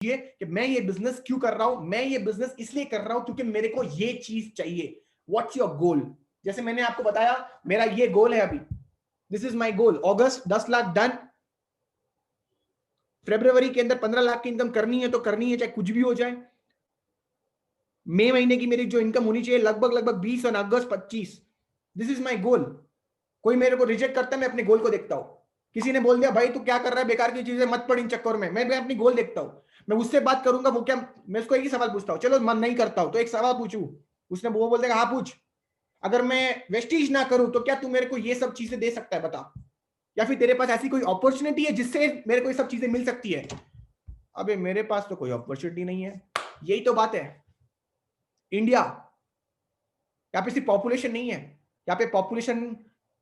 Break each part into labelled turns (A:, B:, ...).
A: कि मैं ये बिजनेस क्यों कर रहा हूं, मैं ये बिजनेस इसलिए कर रहा हूं क्योंकि मेरे को ये चीज चाहिए। What's your goal? जैसे मैंने आपको बताया मेरा ये गोल है अभी, दिस इज माय गोल, अगस्त 10 लाख डन, फरवरी के अंदर 15 लाख की इनकम करनी है तो करनी है, चाहे कुछ भी हो जाए। मई महीने की मेरी जो इनकम होनी चाहिए लगभग 20 और अगस्त 25, दिस इज माय गोल। कोई मेरे को रिजेक्ट करता है, मैं अपने गोल को देखता हूं। किसी ने बोल दिया भाई तू क्या कर रहा है, बेकार की चीजें मत पड़ इन चक्कर में, मैं अपनी गोल देखता हूं। मैं उससे बात करूंगा, वो क्या, मैं उसको एक ही सवाल पूछता हूं, चलो मन नहीं करता हूं तो एक सवाल पूछूं, उसने वो बोल देगा हाँ पूछ, अगर मैं वेस्टीज ना करूं तो क्या तू मेरे को ये सब चीजें दे सकता है बता, या फिर तेरे पास ऐसी कोई अपॉर्चुनिटी है जिससे मेरे को ये सब चीजें मिल सकती है। अबे मेरे पास तो कोई अपॉर्चुनिटी नहीं है। यही तो बात है। इंडिया, यहाँ पे सिर्फ पॉपुलेशन नहीं है, यहाँ पे पॉपुलेशन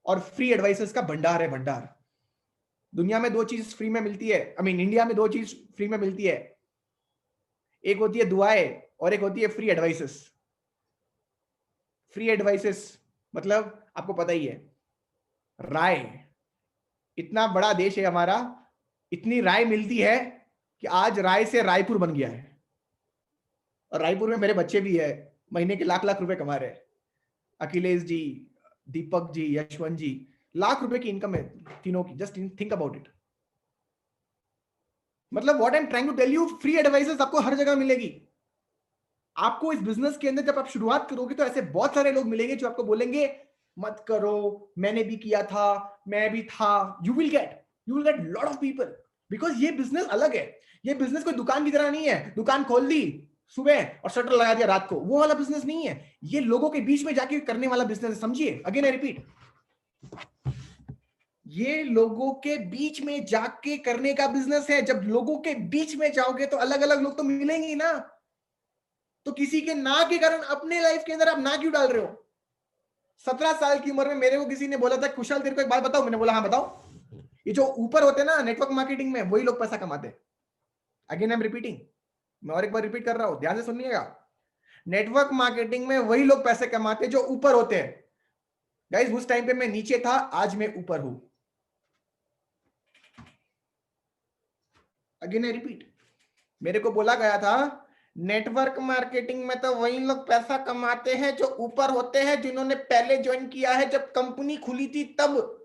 A: और फ्री एडवाइसेस का भंडार है, भंडार। दुनिया में दो चीज फ्री में मिलती है, आई मीन इंडिया में दो चीज फ्री में मिलती है, एक होती है दुआएं और एक होती है फ्री एडवाइसेस। फ्री एडवाइसेस मतलब आपको पता ही है, राय। इतना बड़ा देश है हमारा, इतनी राय मिलती है कि आज राय से रायपुर बन गया है, और रायपुर में मेरे बच्चे भी है, महीने के लाख लाख रुपए कमा रहे हैं। अखिलेश जी, दीपक जी, यशवंत जी, लाख रुपए की इनकम है तीनों की, जस्ट थिंक अबाउट इट। मतलब what I am trying to tell you, free advices आपको हर जगह मिलेगी। आपको इस बिजनेस के अंदर जब आप शुरुआत करोगे तो ऐसे बहुत सारे लोग मिलेंगे जो आपको बोलेंगे मत करो, मैंने भी किया था, मैं भी था। You will get lot of people, because ये बिजनेस अलग है। ये बिजनेस कोई दुकान की तरह नहीं है, दुकान खोल दी सुबह और शटर लगा दिया रात को, वो वाला बिजनेस नहीं है। ये लोगों के बीच में जाके करने वाला बिजनेस है, समझिए। अगेन आई रिपीट, ये लोगों के बीच में जाके करने का बिजनेस है। जब लोगों के बीच में जाओगे तो अलग अलग लोग तो मिलेंगे ही ना, तो किसी के ना के कारण अपने लाइफ के अंदर आप ना क्यों डाल रहे हो? 17 साल की उम्र में मेरे को किसी ने बोला था कुशल तेरे को एक बात बताओ, मैंने बोला हाँ बताओ। ये जो ऊपर होते हैं ना नेटवर्क मार्केटिंग में, वही लोग पैसा कमाते हैं। अगेन आई एम रिपीटिंग, मैं और एक बार रिपीट कर रहा हूं, ध्यान से सुनिएगा। नेटवर्क मार्केटिंग में वही लोग पैसे कमाते हैं जो ऊपर होते हैं। गाइस उस टाइम पे मैं नीचे था, आज मैं ऊपर हूं। अगेन आई रिपीट, मेरे को बोला गया था नेटवर्क मार्केटिंग में तो वही लोग पैसा कमाते हैं जो ऊपर होते हैं, जिन्होंने पहले ज्वाइन किया है जब कंपनी खुली थी तब।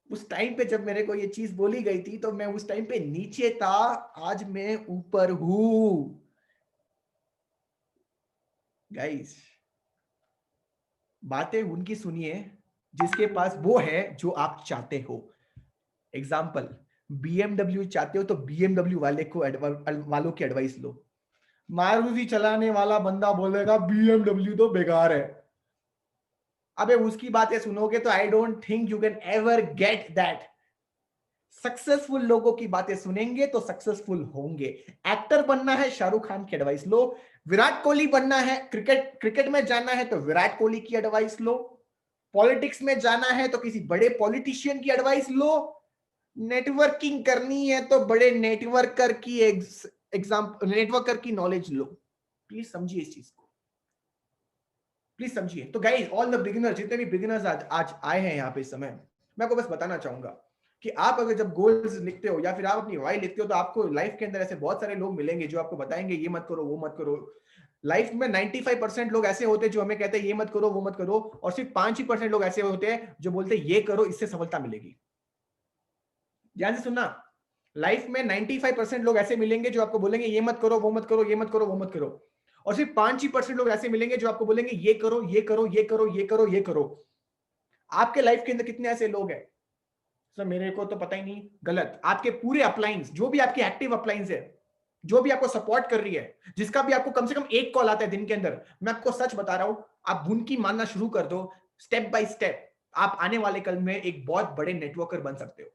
A: उस टाइम पे जब मेरे को ये चीज बोली गई थी तो मैं उस टाइम पे नीचे था, आज मैं ऊपर हूं। गाइस बातें उनकी सुनिए जिसके पास वो है जो आप चाहते हो। एग्जाम्पल, बीएमडब्ल्यू चाहते हो तो बीएमडब्ल्यू वालों की एडवाइस लो। मारुति चलाने वाला बंदा बोलेगा बीएमडब्ल्यू तो बेकार है। अबे उसकी बातें सुनोगे तो I don't think you can ever get that. Successful लोगों की बातें सुनेंगे तो सक्सेसफुल होंगे। एक्टर बनना है, शाहरुख खान की एडवाइस लो। विराट कोहली बनना है, क्रिकेट में जाना है तो विराट कोहली की एडवाइस लो। पॉलिटिक्स में जाना है तो किसी बड़े पॉलिटिशियन की एडवाइस लो। नेटवर्किंग करनी है तो बड़े नेटवर्कर की नॉलेज लो। प्लीज समझिए इस चीज को, प्लीज समझिए। तो गाइस ऑल द बिगिनर्स, जितने भी बिगिनर्स आज आए हैं यहाँ पे इस समय, मैं आपको बस बताना चाहूंगा कि आप अगर जब गोल्स लिखते हो या फिर आप अपनी वाई लिखते हो तो आपको लाइफ के अंदर ऐसे बहुत सारे लोग मिलेंगे जो आपको बताएंगे ये मत करो वो मत करो। लाइफ में 95% लोग ऐसे होते हैं जो हमें कहते हैं ये मत करो वो मत करो, और सिर्फ 5% लोग ऐसे होते हैं जो बोलते हैं ये करो इससे सफलता मिलेगी। ध्यान से सुनना, लाइफ में 95% लोग ऐसे मिलेंगे जो आपको बोलेंगे ये मत करो वो मत करो, ये मत करो वो मत करो, और सिर्फ 5% लोग ऐसे मिलेंगे जो आपको बोलेंगे ये करो ये करो ये करो ये करो ये करो। आपके लाइफ के अंदर कितने ऐसे लोग हैं? सर मेरे को तो पता ही नहीं। गलत। आपके पूरे अपलाइंस, जो भी आपकी एक्टिव अपलाइंस है, जो भी आपको सपोर्ट कर रही है, जिसका भी आपको कम से कम एक कॉल आता है दिन के अंदर, मैं आपको सच बता रहा हूं, आप उनकी मानना शुरू कर दो। स्टेप बाय स्टेप आप आने वाले कल में एक बहुत बड़े नेटवर्कर बन सकते हो।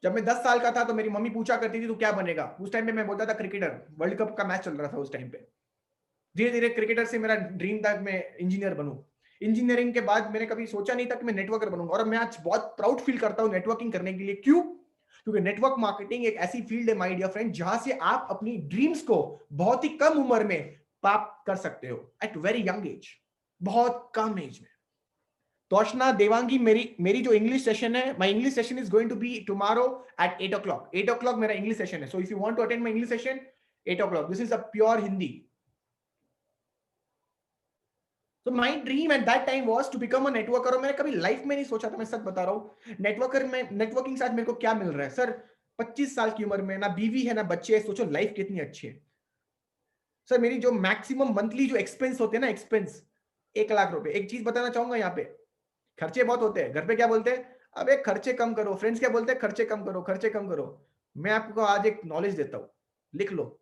A: जब मैं 10 साल का था तो मेरी मम्मी पूछा करती थी तू क्या बनेगा, उस टाइम पे मैं बोलता था क्रिकेटर, वर्ल्ड कप का मैच चल रहा था उस टाइम पे। धीरे धीरे क्रिकेटर से मेरा ड्रीम था कि मैं इंजीनियर बनूं। इंजीनियरिंग के बाद मैंने कभी सोचा नहीं था कि मैं नेटवर्कर बनूंगा, और मैं आज बहुत प्राउड फील करता हूं नेटवर्किंग करने के लिए। क्यों? क्योंकि नेटवर्क मार्केटिंग एक ऐसी फील्ड है माय डियर फ्रेंड, जहां से आप अपनी ड्रीम्स को बहुत ही कम उम्र में प्राप्त कर सकते हो, एट वेरी यंग एज, बहुत कम एज में। तोशना देवांगी, मेरी जो इंग्लिश सेशन है, my English session is going to be tomorrow at 8 o'clock. 8 o'clock मेरा इंग्लिश सेशन है. So if you want to attend my English session 8 o'clock, this is a pure Hindi. So my dream at that time was to become a networker. और मैंने कभी life में नहीं सोचा था, मैं सच बता रहा हूँ. नेटवर्कर में, नेटवर्किंग से आज मेरे को क्या मिल रहा है सर? 25 साल की उम्र में ना बीवी है ना बच्चे है, सोचो लाइफ कितनी अच्छी है सर. मेरी जो मैक्सिमम मंथली जो एक्सपेंस होते हैं ना, एक्सपेंस 1 लाख रुपए. एक चीज बताना चाहूंगा यहाँ पे, खर्चे बहुत होते हैं घर पे. क्या बोलते हैं? अबे खर्चे कम करो. फ्रेंड्स क्या बोलते हैं? खर्चे कम करो, खर्चे कम करो. मैं आपको आज एक नॉलेज देता हूं, लिख लो.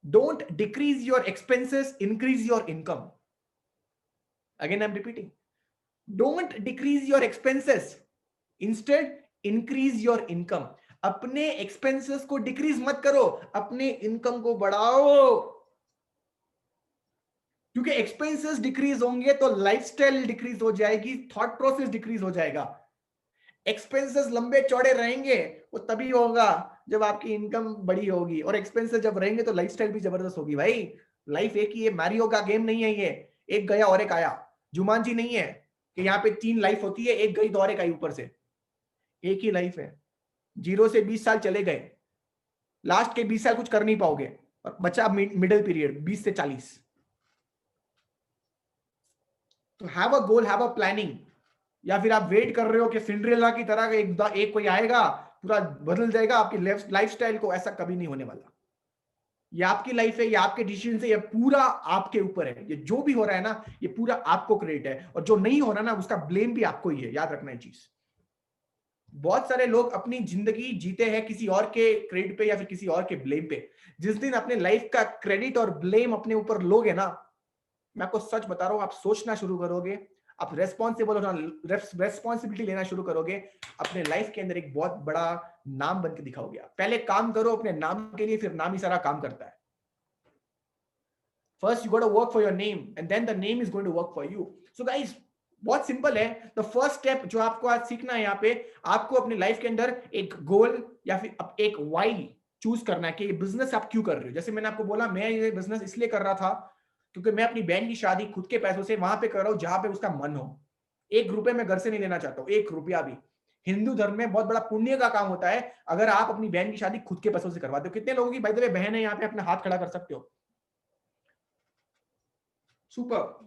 A: Don't decrease your expenses, increase your income. Again, I'm repeating. Don't decrease your expenses. Instead, increase your income. अपने expenses को decrease मत करो, अपने income को बढ़ाओ. क्योंकि expenses decrease होंगे तो lifestyle decrease हो जाएगी, thought process decrease हो जाएगा. Expenses लंबे चौड़े रहेंगे, वो तभी होगा जब आपकी income बड़ी होगी. और expenses जब रहेंगे तो lifestyle भी जबरदस्त होगी. भाई लाइफ एक ही है, मैरियो का गेम नहीं है ये. एक गया और एक आया. जुमानजी नहीं है कि यहाँ पे 3 लाइफ होती है, एक गई तो और एक आई ऊपर से. एक ही लाइफ है. 0 से 20 साल चले गए, लास्ट के 20 साल कुछ कर नहीं पाओगे, और बचा मिडिल पीरियड 20 से 40. तो have a goal, have a planning. या फिर आप वेट कर रहे हो कि सिंड्रेला की तरह एक कोई आएगा पूरा बदल जाएगा आपकी लाइफस्टाइल को. ऐसा कभी नहीं होने वाला. ये आपकी लाइफ है, ये आपके डिसीजन से, ये पूरा आपके ऊपर है. ये जो भी हो रहा है ना, ये पूरा आपको क्रेडिट है, और जो नहीं हो रहा ना, उसका ब्लेम भी आपको ही है. याद रखना है चीज. बहुत सारे लोग अपनी जिंदगी जीते हैं किसी और के क्रेडिट पे या फिर किसी और के ब्लेम पे. जिस दिन अपने लाइफ का क्रेडिट और ब्लेम अपने ऊपर लोगे ना, मैं आपको सच बता रहा हूं, आप सोचना शुरू करोगे, आप रेस्पॉन्सिबिलिटी लेना शुरू करोगे, अपने लाइफ के अंदर एक बहुत बड़ा नाम बन के दिखाओगे. आप पहले काम करो अपने नाम के लिए, फिर नाम ही सारा काम करता है. First you got to work for your name and then the name is going to work for you. So guys, बहुत सिंपल है. द फर्स्ट स्टेप जो आपको आज सीखना है यहाँ पे, आपको अपनी लाइफ के अंदर एक गोल या फिर एक वाई चूज करना है कि ये बिजनेस आप क्यों कर रहे हो. जैसे मैंने आपको बोला, मैं ये बिजनेस इसलिए कर रहा था क्योंकि मैं अपनी बहन की शादी खुद के पैसों से वहां पे कर रहा हूँ जहां पे उसका मन हो. 1 रुपए मैं घर से नहीं लेना चाहता हूँ, 1 रुपया भी. हिंदू धर्म में बहुत बड़ा पुण्य का काम होता है अगर आप अपनी बहन की शादी खुद के पैसों से करवाते हो. कितने लोगों की बाय द वे बहन है यहाँ पे, अपना हाथ खड़ा कर सकते हो. Super.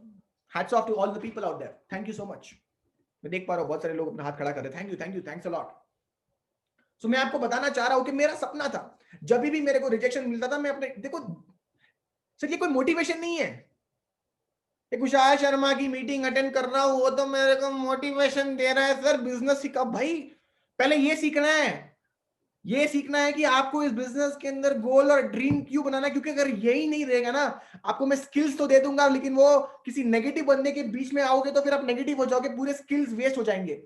A: Hats off to all the people out there. Thank you so much. मैं देख पा रहा हूं बहुत सारे लोग अपना हाथ खड़ा कर रहे हैं. Thank you, thanks a lot. So मैं आपको बताना चाह रहा हूं कि मेरा सपना था, जब भी मेरे को रिजेक्शन मिलता था, मैं अपने, देखो सर ये कोई मोटिवेशन नहीं है. कुशाल शर्मा की मीटिंग अटेंड कर रहा हूं, वो तो मेरे को मोटिवेशन दे रहा है. सर बिजनेस सीखा भाई, पहले ये सीखना है. ये सीखना है कि आपको इस बिजनेस के अंदर गोल और ड्रीम क्यों बनाना है. क्योंकि अगर यही नहीं रहेगा ना, आपको मैं स्किल्स तो दे दूंगा, लेकिन वो किसी नेगेटिव बंदे के बीच में आओगे तो फिर आप नेगेटिव हो जाओगे, पूरे स्किल्स वेस्ट हो जाएंगे.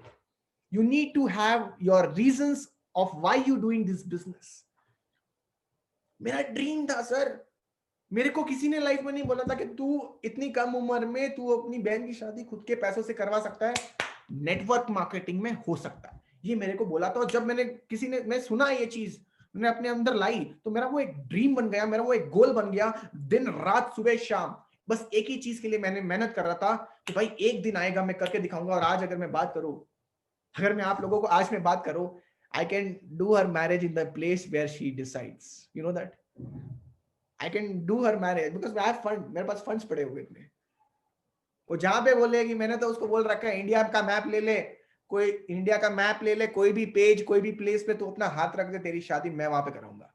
A: You need to have your reasons of why you doing this business. मेरा ड्रीम था सर. मेरे को किसी ने लाइफ में नहीं बोला था कि तू इतनी कम उम्र में तू अपनी बहन की शादी खुद के पैसों से करवा सकता है, नेटवर्क मार्केटिंग में हो सकता है. ये मेरे को बोला था, और जब मैं सुना ये चीज, मैंने अपने अंदर लाई, तो मेरा वो एक ड्रीम बन गया, मेरा वो एक गोल बन गया. दिन रात सुबह शाम बस एक ही चीज के लिए मैंने मेहनत कर रहा था कि भाई एक दिन आएगा मैं करके दिखाऊंगा. और आज अगर मैं बात करूं, अगर मैं आप लोगों को आज मैं बात करूं, I can do her marriage in the place where she decides. You know that? I can do her marriage because I have fund. मेरे पास फंड्स पड़े हुए इतने. वो जहां पे बोलेगी, मैंने तो उसको बोल रखा है इंडिया का मैप ले ले, कोई इंडिया का मैप ले ले, कोई भी पेज, कोई भी प्लेस पे तो अपना हाथ रख दे, तेरी शादी मैं वहां पे कराऊंगा.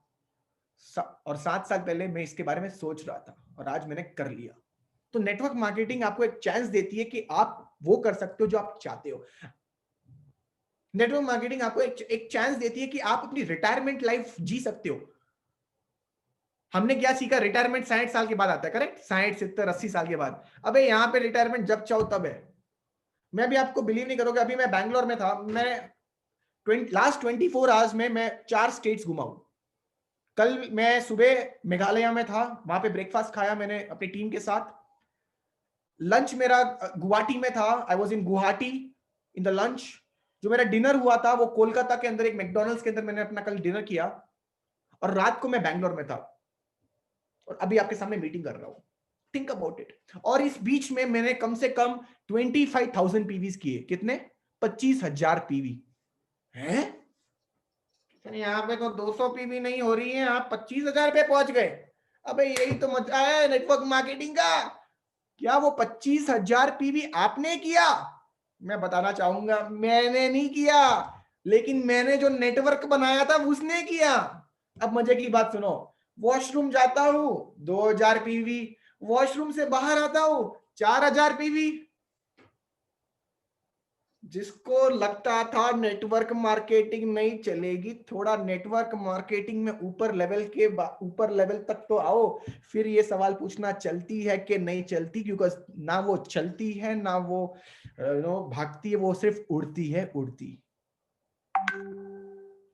A: और 7 साल पहले मैं इसके बारे में सोच रहा था और आज मैंने कर लिया. तो नेटवर्क मार्केटिंग आपको एक चांस देती है कि आप वो कर सकते हो जो आप चाहते हो. नेटवर्क मार्केटिंग आपको एक चांस देती है कि आप अपनी रिटायरमेंट लाइफ जी सकते हो. हमने क्या सीखा, रिटायरमेंट 60 साल के बाद आता है, करेक्ट? 60, 70, 80 साल के बाद. अबे यहाँ पे रिटायरमेंट जब चाहो तब है. मैं भी आपको बिलीव नहीं करोगे, अभी मैं बैंगलोर में था, मैं लास्ट 24 आवर्स में मैं 4 स्टेट्स घुमा हूं. कल मैं सुबह मेघालय में था, वहां पे ब्रेकफास्ट खाया मैंने अपनी टीम के साथ. लंच मेरा गुवाहाटी में था, I was in Guwahati in the lunch. जो मेरा डिनर हुआ था वो कोलकाता के अंदर एक मैकडोनल्ड्स के अंदर मैंने अपना कल डिनर किया. और रात को मैं बैंगलोर में था और अभी आपके सामने मीटिंग कर रहा हूं. Think about it. और इस बीच में मैंने कम से कम 25,000 पीवीज किए। कितने? 25,000 पीवी है। यहाँ पे तो 200 पीवी नहीं हो रही है, आप 25,000 पे पहुंच गए। अबे यही तो मजा है नेटवर्क मार्केटिंग का। क्या वो 25,000 पीवी आपने किया? मैं बताना चाहूंगा, मैंने नहीं किया, लेकिन मैंने जो नेटवर्क बनाया था उसने किया। अब मजे की बात सुनो, वॉशरूम जाता हूं 2,000 पीवी, वॉशरूम से बाहर आता हूं 4,000 पीवी। जिसको लगता था नेटवर्क मार्केटिंग नहीं चलेगी, थोड़ा नेटवर्क मार्केटिंग में ऊपर लेवल तक तो आओ, फिर ये सवाल पूछना चलती है कि नहीं चलती, क्योंकि ना वो चलती है ना वो भागती है, वो सिर्फ उड़ती है, वो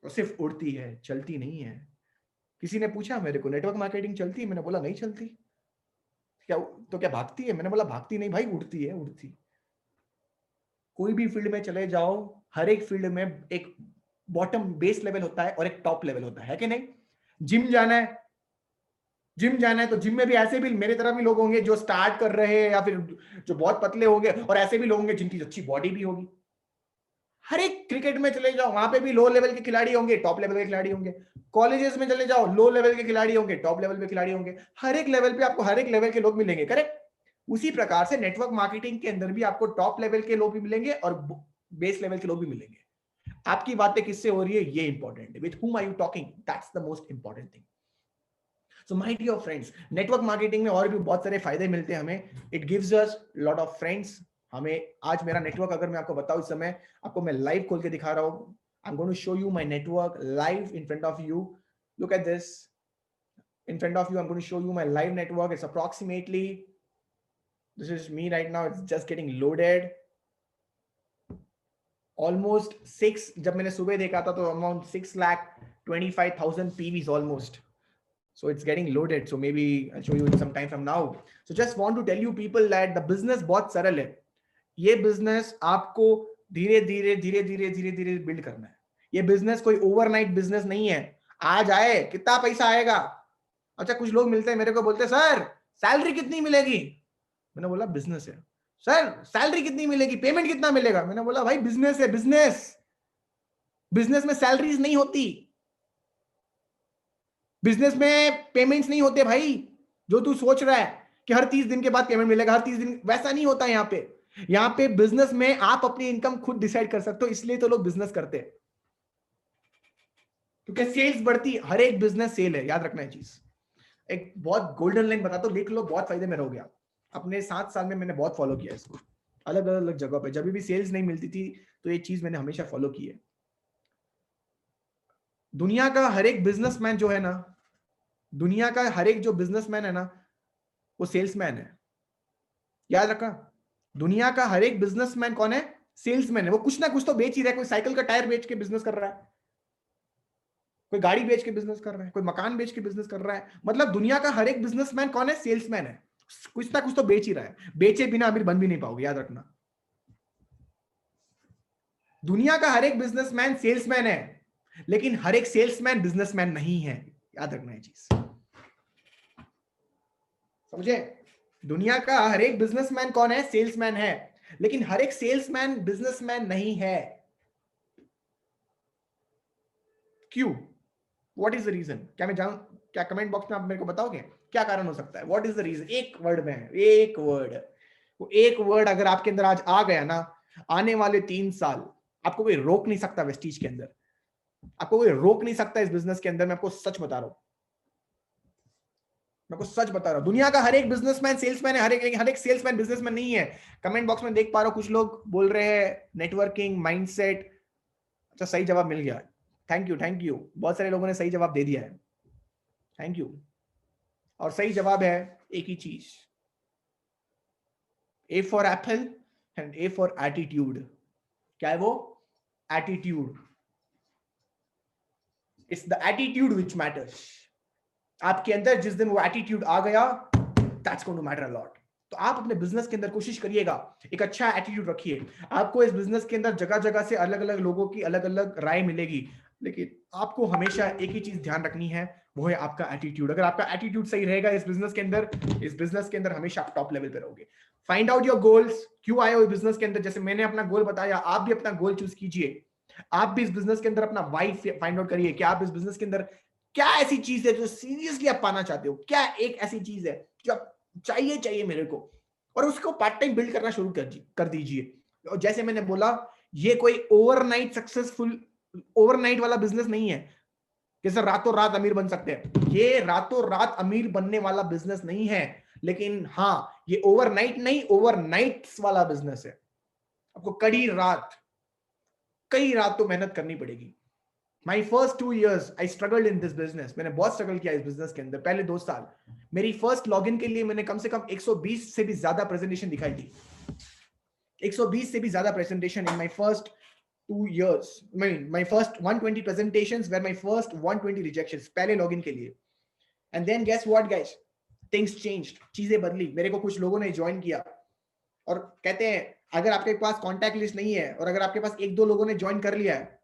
A: सिर्फ उड़ती है, चलती नहीं है। किसी ने पूछा मेरे को नेटवर्क मार्केटिंग चलती है, मैंने बोला नहीं चलती। क्या भागती है? मैंने बोला भागती नहीं भाई, उड़ती है, उड़ती। कोई भी फील्ड में चले जाओ, हर एक फील्ड में एक बॉटम बेस लेवल होता है और एक टॉप लेवल होता है कि नहीं? जिम जाना है, तो जिम में भी ऐसे भी मेरे तरह भी लोग होंगे जो स्टार्ट कर रहे हैं, या फिर जो बहुत पतले होंगे, और ऐसे भी लोग होंगे जिनकी अच्छी बॉडी भी होगी। हर एक क्रिकेट में चले जाओ, वहां पे भी लो लेवल के खिलाड़ी होंगे, टॉप लेवल के खिलाड़ी होंगे। कॉलेजेस में चले जाओ, लो लेवल के खिलाड़ी होंगे, टॉप लेवल पे खिलाड़ी होंगे। हर एक लेवल पे आपको हर एक लेवल के लोग मिलेंगे, करेक्ट? उसी प्रकार से नेटवर्क मार्केटिंग के अंदर भी आपको टॉप लेवल के लोग भी मिलेंगे और बेस लेवल के लोग भी मिलेंगे। आपकी बातें किससे हो रही है ये इंपॉर्टेंट है। With whom are you talking? That's the most important thing. So my dear friends, network marketing में और भी बहुत सारे फायदे मिलते हैं हमें। It gives us lot of friends. हमें आज मेरा नेटवर्क अगर मैं आपको बताऊं, इस समय आपको मैं लाइव खोल के दिखा रहा हूं। I am going to show you my network live in front of you. Look at this in front of you. I'm going to show you my live network. It's approximately, this is me right now. It's just getting loaded. Almost 6, जब मैंने सुबह देखा था तो around 6,25,000 PVs almost. So it's getting loaded. So maybe I'll show you in some time from now. So just want to tell you people that the business बहुत सरल है। ये बिजनेस आपको धीरे धीरे बिल्ड करना है। ये बिजनेस कोई ओवरनाइट बिजनेस नहीं है। आज आए कितना पैसा आएगा। अच्छा, कुछ लोग मिलते हैं मेरे को, बोलते हैं सर सैलरी कितनी मिलेगी? मैंने बोला बिजनेस है। सर सैलरी कितनी मिलेगी, पेमेंट कितना मिलेगा? मैंने बोला भाई बिजनेस है, बिजनेस में सैलरीज नहीं होती, बिजनेस में पेमेंट्स नहीं होते भाई। जो तू सोच रहा है कि हर 30 दिन के बाद पेमेंट मिलेगा, हर 30 दिन, वैसा नहीं होता। यहाँ पे बिजनेस में आप अपनी इनकम खुद डिसाइड कर सकते हो, इसलिए तो लोग बिजनेस करते हैं, क्योंकि सेल्स बढ़ती। हर एक बिजनेस सेल है, याद रखना है चीज। एक बहुत गोल्डन लाइन बताता हूं, लिख लो, बहुत फायदे में रहोगे आप। अपने 7 साल में मैंने बहुत फॉलो किया इसको, अलग अलग जगह पे। जब भी सेल्स नहीं मिलती थी तो ये चीज मैंने हमेशा फॉलो की है। दुनिया का हर एक बिजनेसमैन जो है ना, दुनिया का हर एक जो बिजनेसमैन है ना, वो सेल्समैन है। याद रखना, दुनिया का हर एक बिजनेसमैन कौन है? सेल्समैन है। वो कुछ ना कुछ तो बेच ही रहा है। कोई साइकिल का टायर बेच के बिजनेस कर रहा है, कोई गाड़ी बेच के बिजनेस कर रहा है, कोई मकान बेच के बिजनेस कर रहा है। मतलब दुनिया का हर एक बिजनेसमैन कौन है? सेल्समैन है। कुछ ना कुछ तो बेच ही रहा है। बेचे बिना अमीर बन भी नहीं पाओगे, याद रखना। दुनिया का हर एक बिजनेसमैन सेल्समैन है, लेकिन हर एक सेल्समैन बिजनेसमैन नहीं है। याद रखना है चीज, समझे? दुनिया का हर एक बिजनेसमैन कौन है? सेल्समैन है, लेकिन हर एक सेल्समैन बिजनेसमैन नहीं है। क्यों? What is the reason? क्या मैं जानूं? क्या कमेंट बॉक्स में आप मेरे को बताओगे क्या कारण हो सकता है? What is the reason? एक वर्ड में, एक वर्ड, वो एक वर्ड अगर आपके अंदर आज आ गया ना, आने वाले 3 साल आपको कोई रोक नहीं सकता। वेस्टीज के अंदर आपको कोई रोक नहीं सकता। इस बिजनेस के अंदर मैं आपको सच बता रहा हूं, मैं आपको सच बता रहा हूं। दुनिया का हर एक बिजनेसमैन सेल्समैन है, हर एक सेल्समैन बिजनेसमैन नहीं है। कमेंट बॉक्स में देख पा रहा हूं कुछ लोग बोल रहे हैं नेटवर्किंग माइंडसेट। अच्छा, सही जवाब मिल गया। Thank you, thank you. बहुत सारे लोगों ने सही जवाब दे दिया है, थैंक यू। और सही जवाब है एक ही चीज, A for apple and A for attitude. क्या है वो? Attitude. It's the attitude which matters. आपके अंदर जिस दिन वो एटीट्यूड आ गया, that's going to matter a lot. तो आप अपने बिजनेस के अंदर कोशिश करिएगा, एक अच्छा एटीट्यूड रखिए। आपको इस बिजनेस के अंदर जगह जगह से अलग अलग लोगों की अलग अलग राय मिलेगी। लेकिन आपको हमेशा एक ही चीज ध्यान रखनी है, वो है आपका एटीट्यूड। अगर आपका एटीट्यूड सही रहेगा इस बिजनेस के अंदर हमेशा आप टॉप लेवल पे रहोगे। फाइंड आउट योर गोल्स, क्यों आए हो इस बिजनेस के अंदर। जैसे मैंने अपना गोल बताया, आप भी अपना गोल चूज कीजिए। आप भी इस बिजनेस के अंदर अपना वाई फाइंड आउट करिए कि आप इस बिजनेस के अंदर क्या ऐसी चीज है जो सीरियसली आप पाना चाहते हो, क्या एक ऐसी चीज है जो आप चाहिए मेरे को, और उसको पार्ट टाइम बिल्ड करना शुरू कर दीजिए। और जैसे मैंने बोला, ये कोई ओवरनाइट सक्सेसफुल, ओवरनाइट वाला बिजनेस नहीं है कि सर रातों रात अमीर बन सकते हैं। ये रातों रात अमीर बनने वाला बिजनेस नहीं है, लेकिन हाँ ये ओवरनाइट नहीं, ओवरनाइट्स वाला बिजनेस है। आपको कई रात तो मेहनत करनी पड़ेगी। My first 2 years I struggled in this business. मैंने बहुत स्ट्रगल किया इस बिजनेस के अंदर। पहले 2 साल मेरी फर्स्ट लॉगिन के लिए मैंने कम से कम 120 से भी ज्यादा प्रेजेंटेशन दिखाई थी। 120 से भी ज्यादा presentation in my first 2 years. My first 120 presentations were my first 120 rejections पहले लॉगिन के लिए। And then guess what guys, things changed, चीजें बदली। मेरे को कुछ लोगों ने ज्वाइन किया और कहते हैं अगर आपके पास कॉन्टैक्ट लिस्ट नहीं है और अगर आपके पास 1-2 लोगों ने ज्वाइन कर लिया है,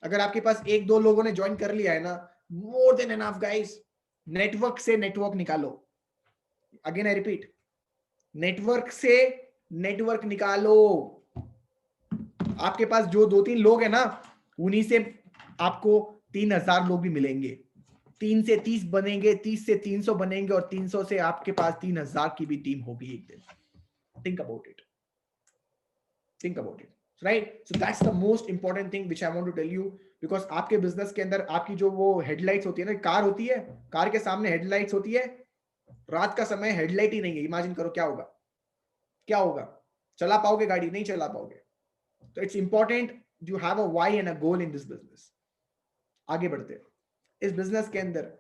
A: अगर आपके पास 1-2 लोगों ने ज्वाइन कर लिया है ना, more than enough guys. Network से नेटवर्क निकालो। अगेन आई रिपीट, नेटवर्क से नेटवर्क निकालो। आपके पास जो 2-3 लोग हैं ना, उन्हीं से आपको 3000 लोग भी मिलेंगे। 3 से 30 बनेंगे, 30 से 300 बनेंगे और 300 से आपके पास 3000 की भी टीम होगी एक दिन। Think about it, think about it, right? So that's the most important thing which I want to tell you. Because आपके बिजनेस के अंदर आपकी जो वो हेडलाइट्स होती है ना, कार होती है, कार के सामने हेडलाइट्स होती है, रात का समय हेडलाइट ही नहीं है। इमेजिन करो क्या होगा, क्या होगा? चला पाओगे गाड़ी? नहीं चला पाओगे। तो it's important you have a why and a goal in this business. आगे बढ़ते हैं इस बिजनेस के अंदर।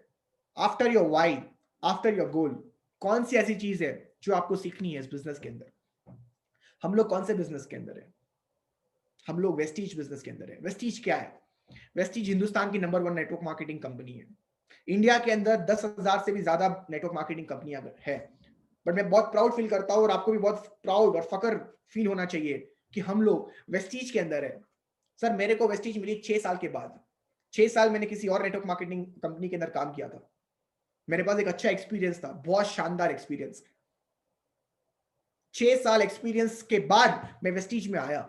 A: After your why, after your goal, कौन सी ऐसी चीज है जो आपको सीखनी है इस बिजनेस के अंदर? हम लोग कौन से बिजनेस के अंदर है? हम लोग वेस्टीज बिजनेस के अंदर है। वेस्टीज क्या है? वेस्टीज हिंदुस्तान की नंबर 1 नेटवर्क मार्केटिंग कंपनी है। इंडिया के अंदर 10,000 से भी ज्यादा नेटवर्क मार्केटिंग कंपनियां है। बट मैं बहुत प्राउड फील करता हूं और आपको भी बहुत प्राउड और फकर फील होना चाहिए कि हम लोग वेस्टीज के अंदर है। सर मेरे को वेस्टीज मिली 6 साल के बाद। 6 साल मैंने किसी और नेटवर्क मार्केटिंग कंपनी के अंदर काम किया था। मेरे पास एक अच्छा एक्सपीरियंस था, बहुत शानदार एक्सपीरियंस। 6 साल एक्सपीरियंस के बाद मैं वेस्टीज में आया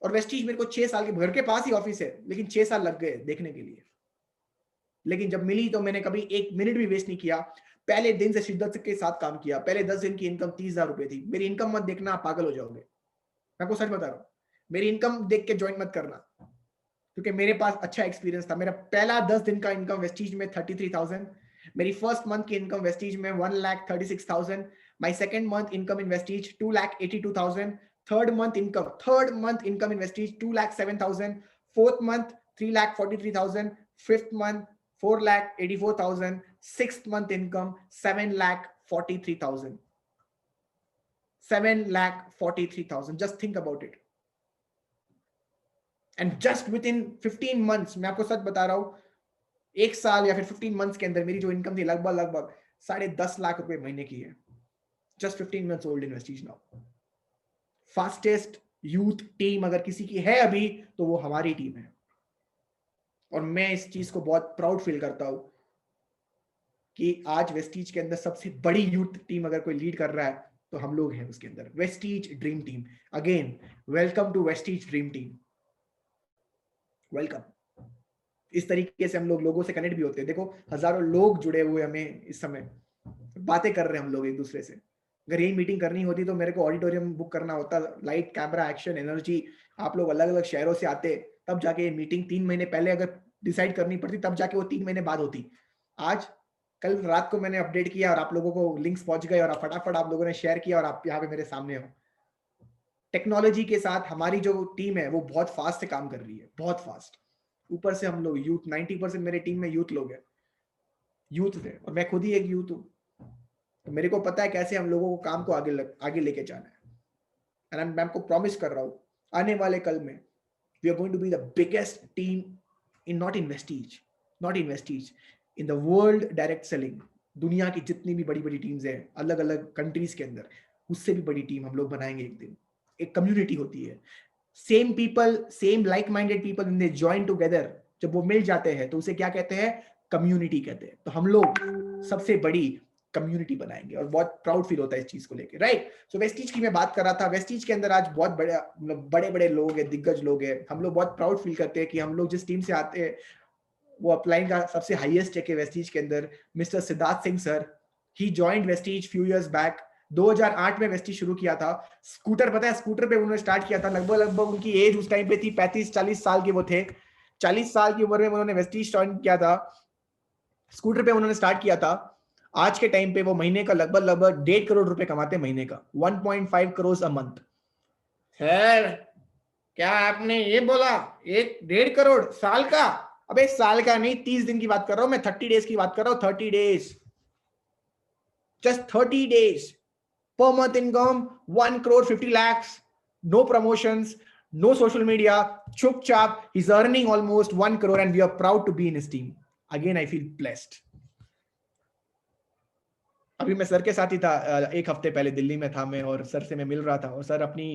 A: और वेस्टीज मेरे को 6 साल के घर के पास ही ऑफिस है, लेकिन 6 साल लग गए देखने के लिए। लेकिन जब मिली तो मैंने कभी 1 मिनट भी वेस्ट नहीं किया। पहले दिन से शिद्दत के साथ काम किया। पहले 10 दिन की इनकम 30,000 रुपए थी। मेरी इनकम मत देखना, आप पागल हो जाओगे। मैं आपको सच बता रहा हूं, मेरी इनकम देख के ज्वाइन मत करना, क्योंकि मेरे पास अच्छा एक्सपीरियंस था। मेरा पहला 10 दिन का इनकम वेस्टीज में 33,000। मेरी फर्स्ट मंथ की इनकम वेस्टीज में 1,36,000। My second month income in Vestige 2,82,000। Third month income in Vestige 2,07,000। Fourth month 3,43,000। Fifth month 4,84,000। Sixth month income 7,43,000। 7,43,000। Just think about it. And just with in 15 months, मैं आपको सच बता रहा हूं, 1 साल या फिर 15 मंथ्स के अंदर मेरी जो इनकम थी लगभग 10.5 लाख रुपए महीने की है। Just 15 months old in Vestige now. Fastest youth team अगर किसी की है अभी तो वो हमारी टीम है। और मैं इस चीज को बहुत प्राउड फील करता हूं कि आज वेस्टीज के अंदर सबसे बड़ी यूथ टीम अगर कोई लीड कर रहा है तो हम लोग हैं उसके अंदर। Vestige dream team. Again welcome to Vestige dream team. Welcome. इस तरीके से हम लोग लोगों से कनेक्ट भी होते हैं। देखो हजारों लोग जुड़े हुए हमें इस समय, बातें कर रहे हैं हम लोग एक दूसरे से। अगर यही मीटिंग करनी होती तो मेरे को ऑडिटोरियम बुक करना होता, लाइट कैमरा एक्शन एनर्जी, आप लोग अलग अलग शहरों से आते, तब जाके ये मीटिंग 3 महीने पहले अगर डिसाइड करनी पड़ती तब जाके वो 3 महीने बाद होती। आज कल रात को मैंने अपडेट किया और आप लोगों को लिंक्स पहुंच गए और फटाफट आप लोगों ने शेयर किया और आप यहाँ पे मेरे सामने हो। टेक्नोलॉजी के साथ हमारी जो टीम है वो बहुत फास्ट से काम कर रही है, बहुत फास्ट। ऊपर से हम लोग यूथ, 90% मेरे टीम में यूथ लोग हैं, यूथ थे, और मैं खुद ही एक यूथ हूँ। तो मेरे को पता है कैसे हम लोगों को काम को आगे लेके जाना है। एंड मैं आपको प्रॉमिस कर रहा हूँ आने वाले कल में we are going to be the biggest team in not in Vestige in the world direct selling. दुनिया की जितनी भी बड़ी बड़ी टीम्स हैं अलग अलग कंट्रीज के अंदर, उससे भी बड़ी टीम हम लोग बनाएंगे एक दिन। एक कम्युनिटी होती है, same people, same like minded people, when they join together जब वो मिल जाते हैं तो उसे क्या कहते हैं, कम्युनिटी कहते हैं। तो हम लोग सबसे बड़ी कम्युनिटी बनाएंगे और बहुत प्राउड फील होता है इस चीज को लेके, राइट। सो वेस्टीज की मैं बात कर रहा था, वेस्टीज के अंदर आज बहुत बड़े बड़े लोग हैं, दिग्गज लोग हैं। हम लोग बहुत प्राउड फील करते हैं कि हम लोग जिस टीम से आते हैं वो अपलाइन का सबसे हाईएस्ट चेक है वेस्टीज के अंदर। Mister Siddharth Singh sir, he joined Vestige few years back. 2008 में वेस्टीज शुरू किया था। स्कूटर, पता है स्कूटर पे उन्होंने स्टार्ट किया था। लगभग उनकी एज उस टाइम पे थी 35-40 साल के वो थे। 40 साल की उम्र में उन्होंने वेस्टीज ज्वाइन किया था। स्कूटर पे उन्होंने स्टार्ट किया था। आज के टाइम पे वो महीने का लगभग 1.5 करोड़ रुपए कमाते हैं महीने का, 1.5 करोड़ अ मंथ। सर क्या आपने ये बोला, 1.5 करोड़ साल का? अबे साल का नहीं, 30 दिन की बात कर रहा हूं मैं, 30 डेज की बात कर रहा हूं, 30 days, just 30 days. per month income 1 crore 50 lakhs, no promotions, no social media, chup chap, he's earning almost 1 crore and we are proud to be in his team. Again I feel blessed. अभी मैं sir के साथ ही था, एक हफ्ते पहले दिल्ली में था मैं, और सर से मैं मिल रहा था और सर अपनी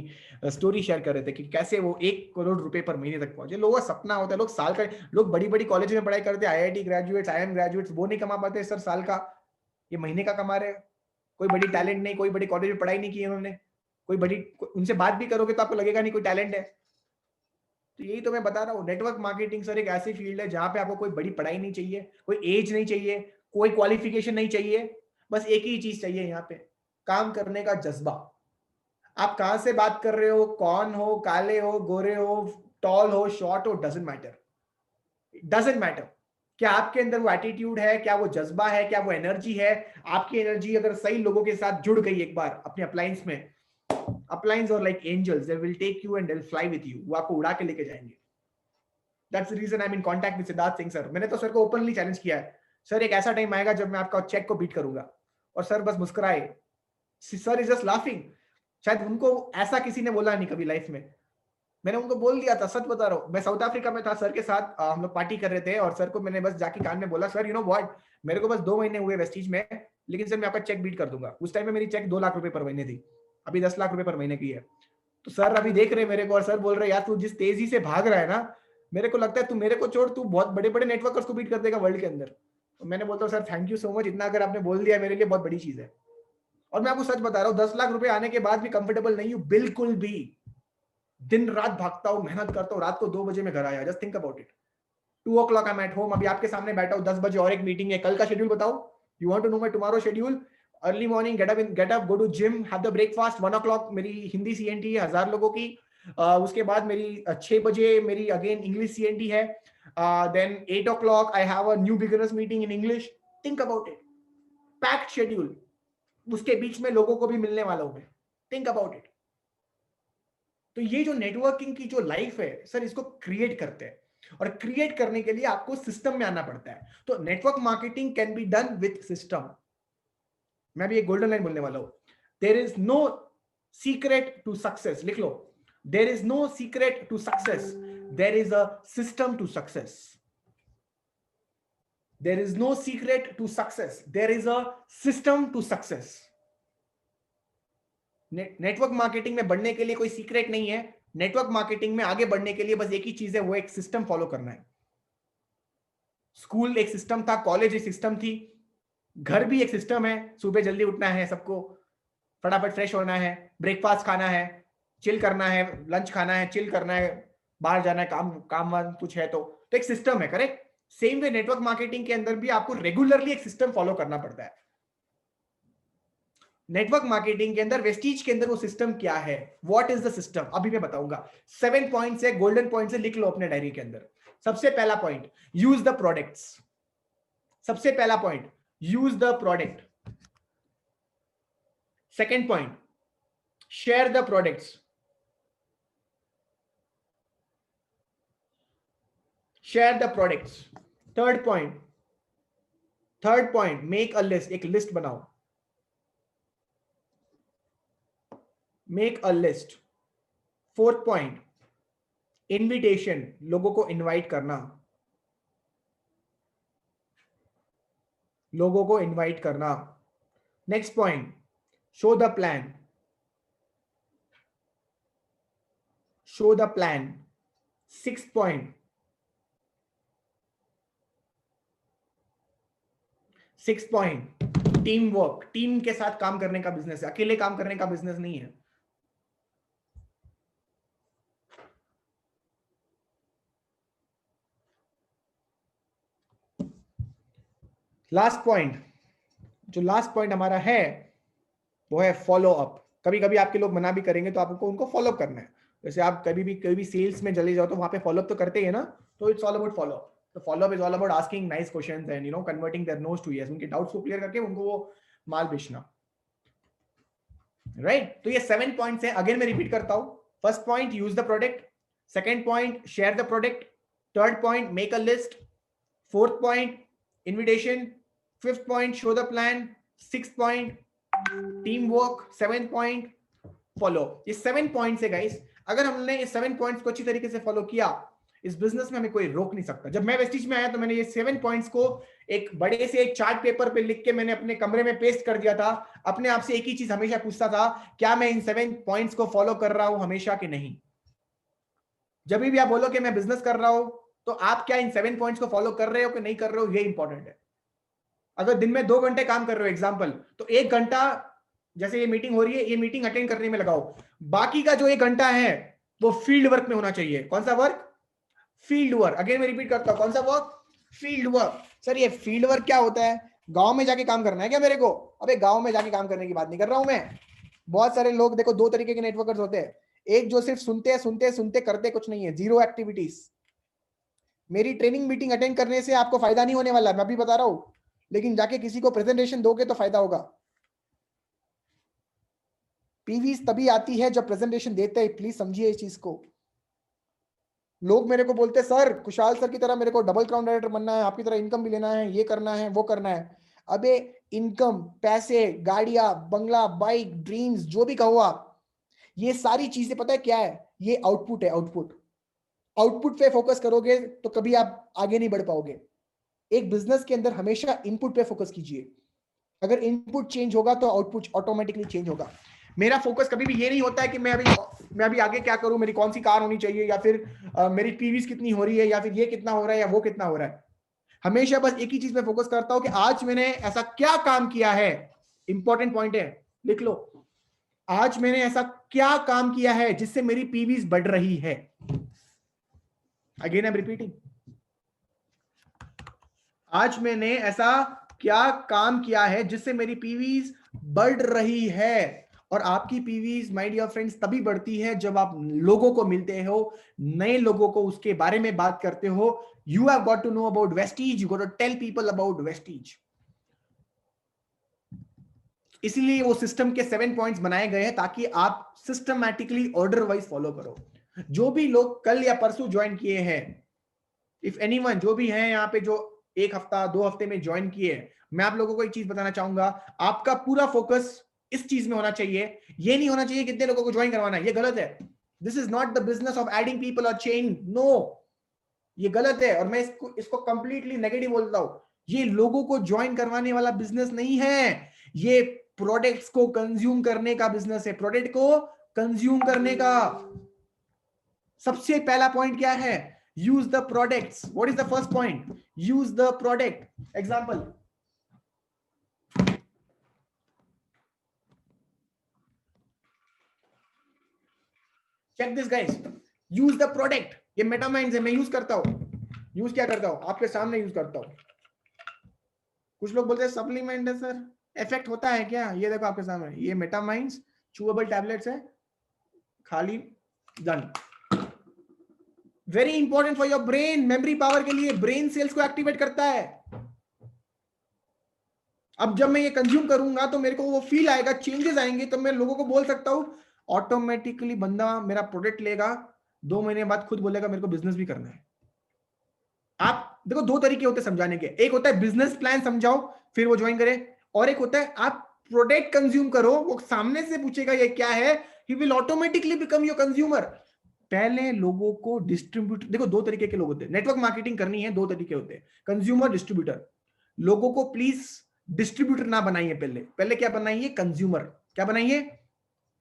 A: स्टोरी शेयर कर रहे थे कि कैसे वो 1 करोड़ रुपए पर महीने तक पहुंचे। लोगों का सपना होता है, लोग साल का, लोग बड़ी बड़ी कॉलेज में पढ़ाई करते हैं, आईआईटी ग्रेजुएट्स, आईएम ग्रेजुएट्स, वो नहीं कमा पाते सर साल का, ये महीने का कमा रहे। कोई बड़ी टैलेंट नहीं, कोई बड़ी कॉलेज में पढ़ाई नहीं की उन्होंने, कोई बड़ी, उनसे बात भी करोगे तो आपको लगेगा नहीं कोई टैलेंट है। तो यही तो मैं बता रहा हूँ, नेटवर्क मार्केटिंग सर एक ऐसी फील्ड है जहां पे आपको कोई बड़ी पढ़ाई नहीं चाहिए, कोई एज नहीं चाहिए, कोई क्वालिफिकेशन नहीं चाहिए, बस एक ही चीज चाहिए यहाँ पे, काम करने का जज्बा। आप कहां से बात कर रहे हो, कौन हो, काले हो, गोरे हो, टॉल हो, शॉर्ट हो, डजेंट मैटर, डजेंट मैटर। क्या आपके अंदर वो एटीट्यूड है, क्या वो जज्बा है, क्या वो एनर्जी है? आपकी एनर्जी अगर सही लोगों के साथ जुड़ गई एक बार अपने अप्लायंस में, अप्लायंस और like angels, they will take you and they will fly with you, वो आपको उड़ा के लेके जाएंगे। That's the reason I am in contact with Siddharth Singh sir. मैंने तो सर को ओपनली चैलेंज किया है, सर एक ऐसा टाइम आएगा जब मैं आपका चेक को बीट करूंगा। और सर बस मुस्कुराए, सर इज जस्ट लाफिंग। शायद उनको ऐसा किसी ने बोला नहीं कभी लाइफ में। मैंने उनको बोल दिया था, सच बता रहा हूँ, मैं साउथ अफ्रीका में था सर के साथ, हम लोग पार्टी कर रहे थे और सर को मैंने बस जाके कान में बोला, सर यू नो व्हाट, मेरे को बस 2 महीने हुए वेस्टीज में, लेकिन सर मैं आपका चेक बीट कर दूंगा। उस टाइम में मेरी चेक 2 लाख रुपए पर महीने थी, अभी 10 लाख रुपए पर महीने की है। तो सर अभी देख रहे मेरे को और सर बोल रहे, यार तू जिस तेजी से भाग रहा है ना, मेरे को लगता है तू मेरे को छोड़, तू बहुत बड़े बड़े नेटवर्कर्स को बीट कर देगा वर्ल्ड के अंदर। तो मैंने बोलता हूँ sir thank you so much, इतना अगर आपने बोल दिया मेरे लिए बहुत बड़ी चीज है। और मैं आपको सच बता रहा हूँ, 10 लाख रुपए आने के बाद भी कंफर्टेबल नहीं हूँ बिल्कुल भी। दिन रात भागता हूँ, मेहनत करता हूँ, रात को 2 बजे में घर आया, just think about it. 2 o'clock I am at home, अभी आपके सामने बैठा हूँ, 10 बजे और एक मीटिंग है। कल का शेड्यूल बताओ, you want to know my tomorrow schedule? Early morning, get up, go to gym, have the breakfast. 1 o'clock मेरी हिंदी सीएनटी है 1000 लोगों की। उसके बाद मेरी 6 बजे मेरी अगेन इंग्लिश सीएनटी है। Then 8 o'clock I have a new beginners meeting in English. Think about it, packed schedule. उसके बीच में लोगों को भी मिलने वाला हूं मैं। Think about it. तो ये जो नेटवर्किंग की जो लाइफ है सर, इसको क्रिएट करते हैं, और क्रिएट करने के लिए आपको सिस्टम में आना पड़ता है। तो network marketing can be done with system. मैं भी एक गोल्डन लाइन बोलने वाला हूं, there is no secret to success. लिख लो, there is no secret to success, there is a system to success. There is no secret to success, there is a system to success. Network marketing में बढ़ने के लिए कोई secret नहीं है। Network marketing में आगे बढ़ने के लिए बस एक ही चीज है, वो एक सिस्टम फॉलो करना है। स्कूल एक सिस्टम था, कॉलेज एक सिस्टम थी, घर भी एक सिस्टम है। सुबह जल्दी उठना है सबको, फटाफट फ्रेश होना है, ब्रेकफास्ट खाना है, चिल करना है, लंच खाना है, चिल करना है, बाहर जाना है, काम काम वाम कुछ है तो एक सिस्टम है, correct. Same way network marketing के अंदर भी आपको रेगुलरली एक सिस्टम फॉलो करना पड़ता है। नेटवर्क मार्केटिंग के अंदर, वेस्टीज के अंदर वो सिस्टम क्या है, व्हाट इज द सिस्टम, अभी मैं बताऊंगा। 7 पॉइंट्स है, गोल्डन पॉइंट्स है, लिख लो अपने डायरी के अंदर। सबसे पहला पॉइंट, यूज द प्रोडक्ट्स। सबसे पहला point, use the product. Second point, share the products. Share the products. Third point, make a list. एक लिस्ट बनाओ, make a list. Fourth point, invitation, लोगों को इनवाइट करना, लोगों को इनवाइट करना। Next point, show the plan, show the plan. Six point, 6 point, team work, team के साथ काम करने का बिजनेस है, अकेले काम करने का बिजनेस नहीं है। लास्ट पॉइंट, जो लास्ट पॉइंट हमारा है वो है फॉलो अप। कभी कभी आपके लोग मना भी करेंगे तो आपको उनको फॉलो अप करना है। जैसे आप कभी भी सेल्स में चले जाओ तो वहां पे फॉलो अप तो करते ही है ना, तो it's all about follow up. तो follow up is all about asking nice questions and converting their nos to yes, उनके डाउट्स को क्लियर करके उनको वो माल बेचना, राइट। तो ये 7 पॉइंट्स हैं, अगेन मैं रिपीट करता हूं। First point, use the product. Second point, share the product. Third point, make a list. Fourth point, invitation. Fifth point, show the plan. Six point, team work. 7 point, follow. ये 7 points है guys. अगर हमने ये 7 points को अच्छी तरीके से follow किया, इस बिजनेस में हमें कोई रोक नहीं सकता। जब मैं वेस्टीज में आया तो मैंने ये 7 पॉइंट्स को एक बड़े से एक चार्ट पेपर पे लिख के मैंने अपने कमरे में पेस्ट कर दिया था। अपने आप से एक ही चीज हमेशा पूछता था, क्या मैं इन 7 पॉइंट्स को फॉलो कर रहा हूं हमेशा कि नहीं। जब भी आप बोलो कि मैं बिजनेस कर रहा हूं, तो आप क्या इन 7 पॉइंट्स को फॉलो कर रहे हो कि नहीं कर रहे हो, ये इंपॉर्टेंट है। अगर दिन में 2 घंटे काम कर रहे हो एग्जाम्पल, तो 1 घंटा, जैसे ये मीटिंग हो रही है, ये मीटिंग अटेंड करने में लगाओ। बाकी का जो 1 घंटा है वो फील्ड वर्क में होना चाहिए। कौन सा वर्क? Field work. अगेन मैं रिपीट करता हूं, कौन सा वर्क? Field work. सर ये फील्ड वर्क क्या होता है? गांव में जाके काम करना है क्या मेरे को? अबे गांव में जाके काम करने की बात नहीं कर रहा हूं मैं। बहुत सारे लोग देखो, 2 तरीके के नेटवर्कर्स होते हैं। एक जो सिर्फ सुनते हैं, सुनते सुनते करते कुछ नहीं है, जीरो एक्टिविटीज। मेरी ट्रेनिंग मीटिंग अटेंड करने से आपको फायदा नहीं होने वाला, मैं भी बता रहा हूं, लेकिन जाके किसी को प्रेजेंटेशन दोगे तो फायदा होगा। पीवीज तभी आती है जब प्रेजेंटेशन देते हैं, प्लीज समझिए इस चीज को। लोग मेरे को बोलते हैं, सर कुशाल सर की तरह मेरे को डबल क्राउन डायरेक्टर बनना है, आपकी तरह इनकम भी लेना है, ये करना है, वो करना है। अबे इनकम, पैसे, गाड़ियां, बंगला, बाइक, ड्रीम्स, जो भी कहो आप, ये सारी चीजें पता है क्या है? ये आउटपुट है, आउटपुट। आउटपुट पे फोकस करोगे तो कभी आप आगे नहीं बढ़ पाओगे। एक बिजनेस के अंदर हमेशा इनपुट पे फोकस कीजिए। अगर इनपुट चेंज होगा तो आउटपुट ऑटोमेटिकली चेंज होगा। मेरा फोकस कभी भी ये नहीं होता है कि मैं अभी आगे क्या करूं, मेरी कौन सी कार होनी चाहिए, या फिर मेरी पीवीज कितनी हो रही है, या फिर ये कितना हो रहा है, या वो कितना हो रहा है। हमेशा बस एक ही चीज में फोकस करता हूं कि आज मैंने ऐसा क्या काम किया है। इंपॉर्टेंट पॉइंट है, लिख लो। आज मैंने ऐसा क्या काम किया है जिससे मेरी पीवीज बढ़ रही है। अगेन आई एम रिपीटिंग, आज मैंने ऐसा क्या काम किया है जिससे मेरी पीवीज बढ़ रही है। और आपकी पीवीज माय डियर फ्रेंड्स तभी बढ़ती है जब आप लोगों को मिलते हो, नए लोगों को उसके बारे में बात करते हो। You have got to know about Vestige, you got to tell people about Vestige. इसलिए वो सिस्टम के 7 पॉइंट्स बनाए गए हैं ताकि आप सिस्टमैटिकली ऑर्डर वाइज फॉलो करो। जो भी लोग कल या परसों ज्वाइन किए हैं, इफ एनीवन, जो भी है यहाँ पे जो 1 हफ्ता 2 हफ्ते में ज्वाइन किए, मैं आप लोगों को एक चीज बताना चाहूंगा, आपका पूरा फोकस इस चीज में होना चाहिए। ये नहीं होना चाहिए कितने लोगों को ज्वाइन करवाना है, ये गलत है। This is not the business of adding people और चेन, नो, ये गलत है। और मैं इसको कंप्लीटली नेगेटिव बोलता हूं। ये लोगों को ज्वाइन करवाने वाला बिजनेस नहीं है, ये प्रोडक्ट्स को कंज्यूम करने का बिजनेस है। प्रोडक्ट को कंज्यूम करने का सबसे पहला पॉइंट क्या है? Use the products. What is the first point? Use the product. Example, check this guys, use the product. ये मेटामाइंड्स है, मैं यूज करता हूं। यूज क्या करता हूं? आपके सामने यूज करता हूं। कुछ लोग बोलते हैं सप्लीमेंट है सर, इफेक्ट होता है क्या? ये देखो आपके सामने, ये मेटामाइंड्स चूएबल टैबलेट्स है, खाली, done. Very important for your brain, memory power के लिए, ब्रेन सेल्स को एक्टिवेट करता है। अब जब मैं ये कंज्यूम करूंगा तो मेरे को वो फील आएगा, चेंजेस आएंगे, तो मैं लोगों को बोल सकता हूं, ऑटोमेटिकली बंदा मेरा प्रोडक्ट लेगा, 2 महीने बाद खुद बोलेगा मेरे को बिजनेस भी करना है। आप देखो, 2 तरीके होते हैं समझाने के। एक होता है बिजनेस प्लान समझाओ फिर वो ज्वाइन करे, और एक होता है आप प्रोडक्ट कंज्यूम करो, वो सामने से पूछेगा ये क्या है, he will automatically become your consumer. पहले लोगों को डिस्ट्रीब्यूट, देखो 2 तरीके के लोग होते हैं। नेटवर्क मार्केटिंग करनी है, 2 तरीके होते हैं, कंज्यूमर, डिस्ट्रीब्यूटर। लोगों को प्लीज डिस्ट्रीब्यूटर ना बनाइए, पहले पहले क्या बनाइए? कंज्यूमर। क्या बनाइए?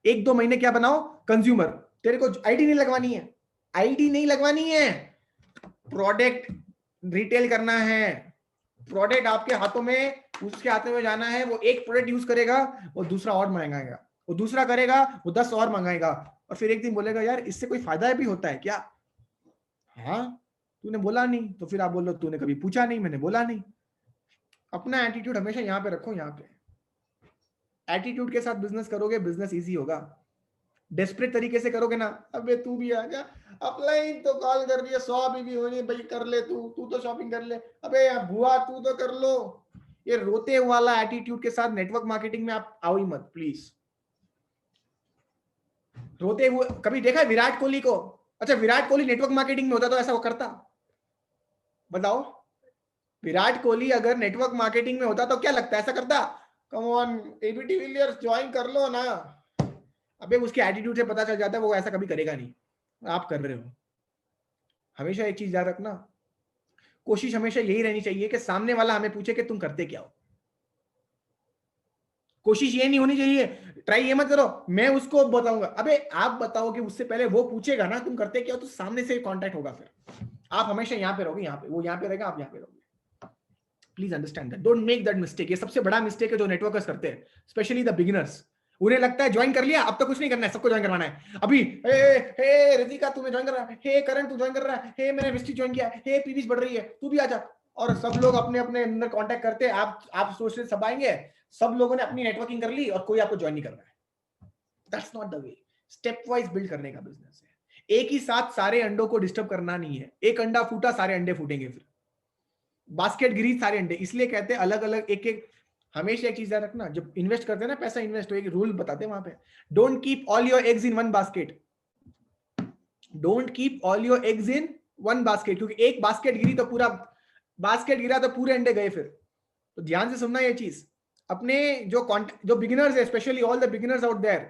A: 1-2 महीने क्या बनाओ? कंज्यूमर। तेरे को आईडी नहीं लगवानी है, आईडी नहीं लगवानी है, प्रोडक्ट रिटेल करना है, प्रोडक्ट आपके हाथों में उसके हाथ में जाना है, वो एक प्रोडक्ट यूज करेगा, वो दूसरा और मंगाएगा, वो दूसरा करेगा, वो 10 और मंगाएगा, और फिर एक दिन बोलेगा यार इससे कोई फायदा भी होता है क्या? हाँ, तूने बोला नहीं, तो फिर आप बोलो तूने कभी पूछा नहीं, मैंने बोला नहीं। अपना एटीट्यूड हमेशा यहाँ पे रखो, यहाँ पे एटीट्यूड के साथ बिजनेस करोगे, बिजनेस इजी होगा। डेस्परेट तरीके से करोगे ना, अबे तू भी आ जा, अपलाइन तो कॉल कर रही है, 100 भी होनी भाई, कर ले तू तो शॉपिंग कर ले, अबे बुआ तू तो कर लो। ये रोते वाला एटीट्यूड के साथ नेटवर्क मार्केटिंग में आप आओ ही मत प्लीज। रोते हुए कभी देखा है विराट कोहली को? अच्छा, विराट कोहली नेटवर्क मार्केटिंग में होता तो ऐसा वो करता? बताओ, विराट कोहली अगर नेटवर्क मार्केटिंग में होता तो क्या लगता है ऐसा करता? Come on AB de Villiers join कर लो ना। अबे उसके एटीट्यूड से पता चल जाता है वो ऐसा कभी करेगा नहीं, आप कर रहे हो। हमेशा एक चीज याद रखना, कोशिश हमेशा यही रहनी चाहिए कि सामने वाला हमें पूछे कि तुम करते क्या हो। कोशिश ये नहीं होनी चाहिए, ट्राई ये मत करो मैं उसको बताऊंगा। अबे आप बताओ कि उससे पहले वो पूछेगा ना तुम करते क्या हो, तो सामने से कांटेक्ट होगा। फिर आप हमेशा यहाँ पे रहोगे, यहाँ पे वो यहाँ पे रहेगा, आप यहाँ पे रहोगे। Please understand that, don't make that mistake. ये सबसे बड़ा मिस्टेक है जो नेटवर्कर्स करते हैं, स्पेशली द बिगिनर्स। उन्हें लगता है ज्वाइन कर लिया अब तो कुछ नहीं करना है, सबको ज्वाइन करवाना है। अभी हे रितिका तुम्हें ज्वाइन कर रहा है, हे करण तू ज्वाइन कर रहा है, हे मैंने विस्टी ज्वाइन किया है, हे पीवीस बढ़ रही है तू भी आ जा। और सब लोग अपने अपने अंदर कांटेक्ट करते हैं, आप सोच रहे सब आएंगे, सब लोगों ने अपनी नेटवर्किंग कर ली और कोई आपको ज्वाइन नहीं कर रहा है। That's not the way. Step wise build करने का बिजनेस है। एक ही साथ सारे अंडों को डिस्टर्ब करना नहीं है, एक अंडा फूटा सारे अंडे फूटेंगे, फिर बास्केट गिरी सारे अंडे। इसलिए कहते हैं अलग अलग एक एक। हमेशा एक चीज याद रखना, जब इन्वेस्ट करते हैं ना, पैसा इन्वेस्ट हो, एक रूल बताते हैं वहां पे, don't keep all your eggs in one basket. Don't keep all your eggs in one basket, क्योंकि एक बास्केट गिरी तो पूरा बास्केट गिरा तो पूरे अंडे गए। फिर तो ध्यान से सुनना ये चीज। अपने जो बिगिनर्स है, specially all the beginners out there,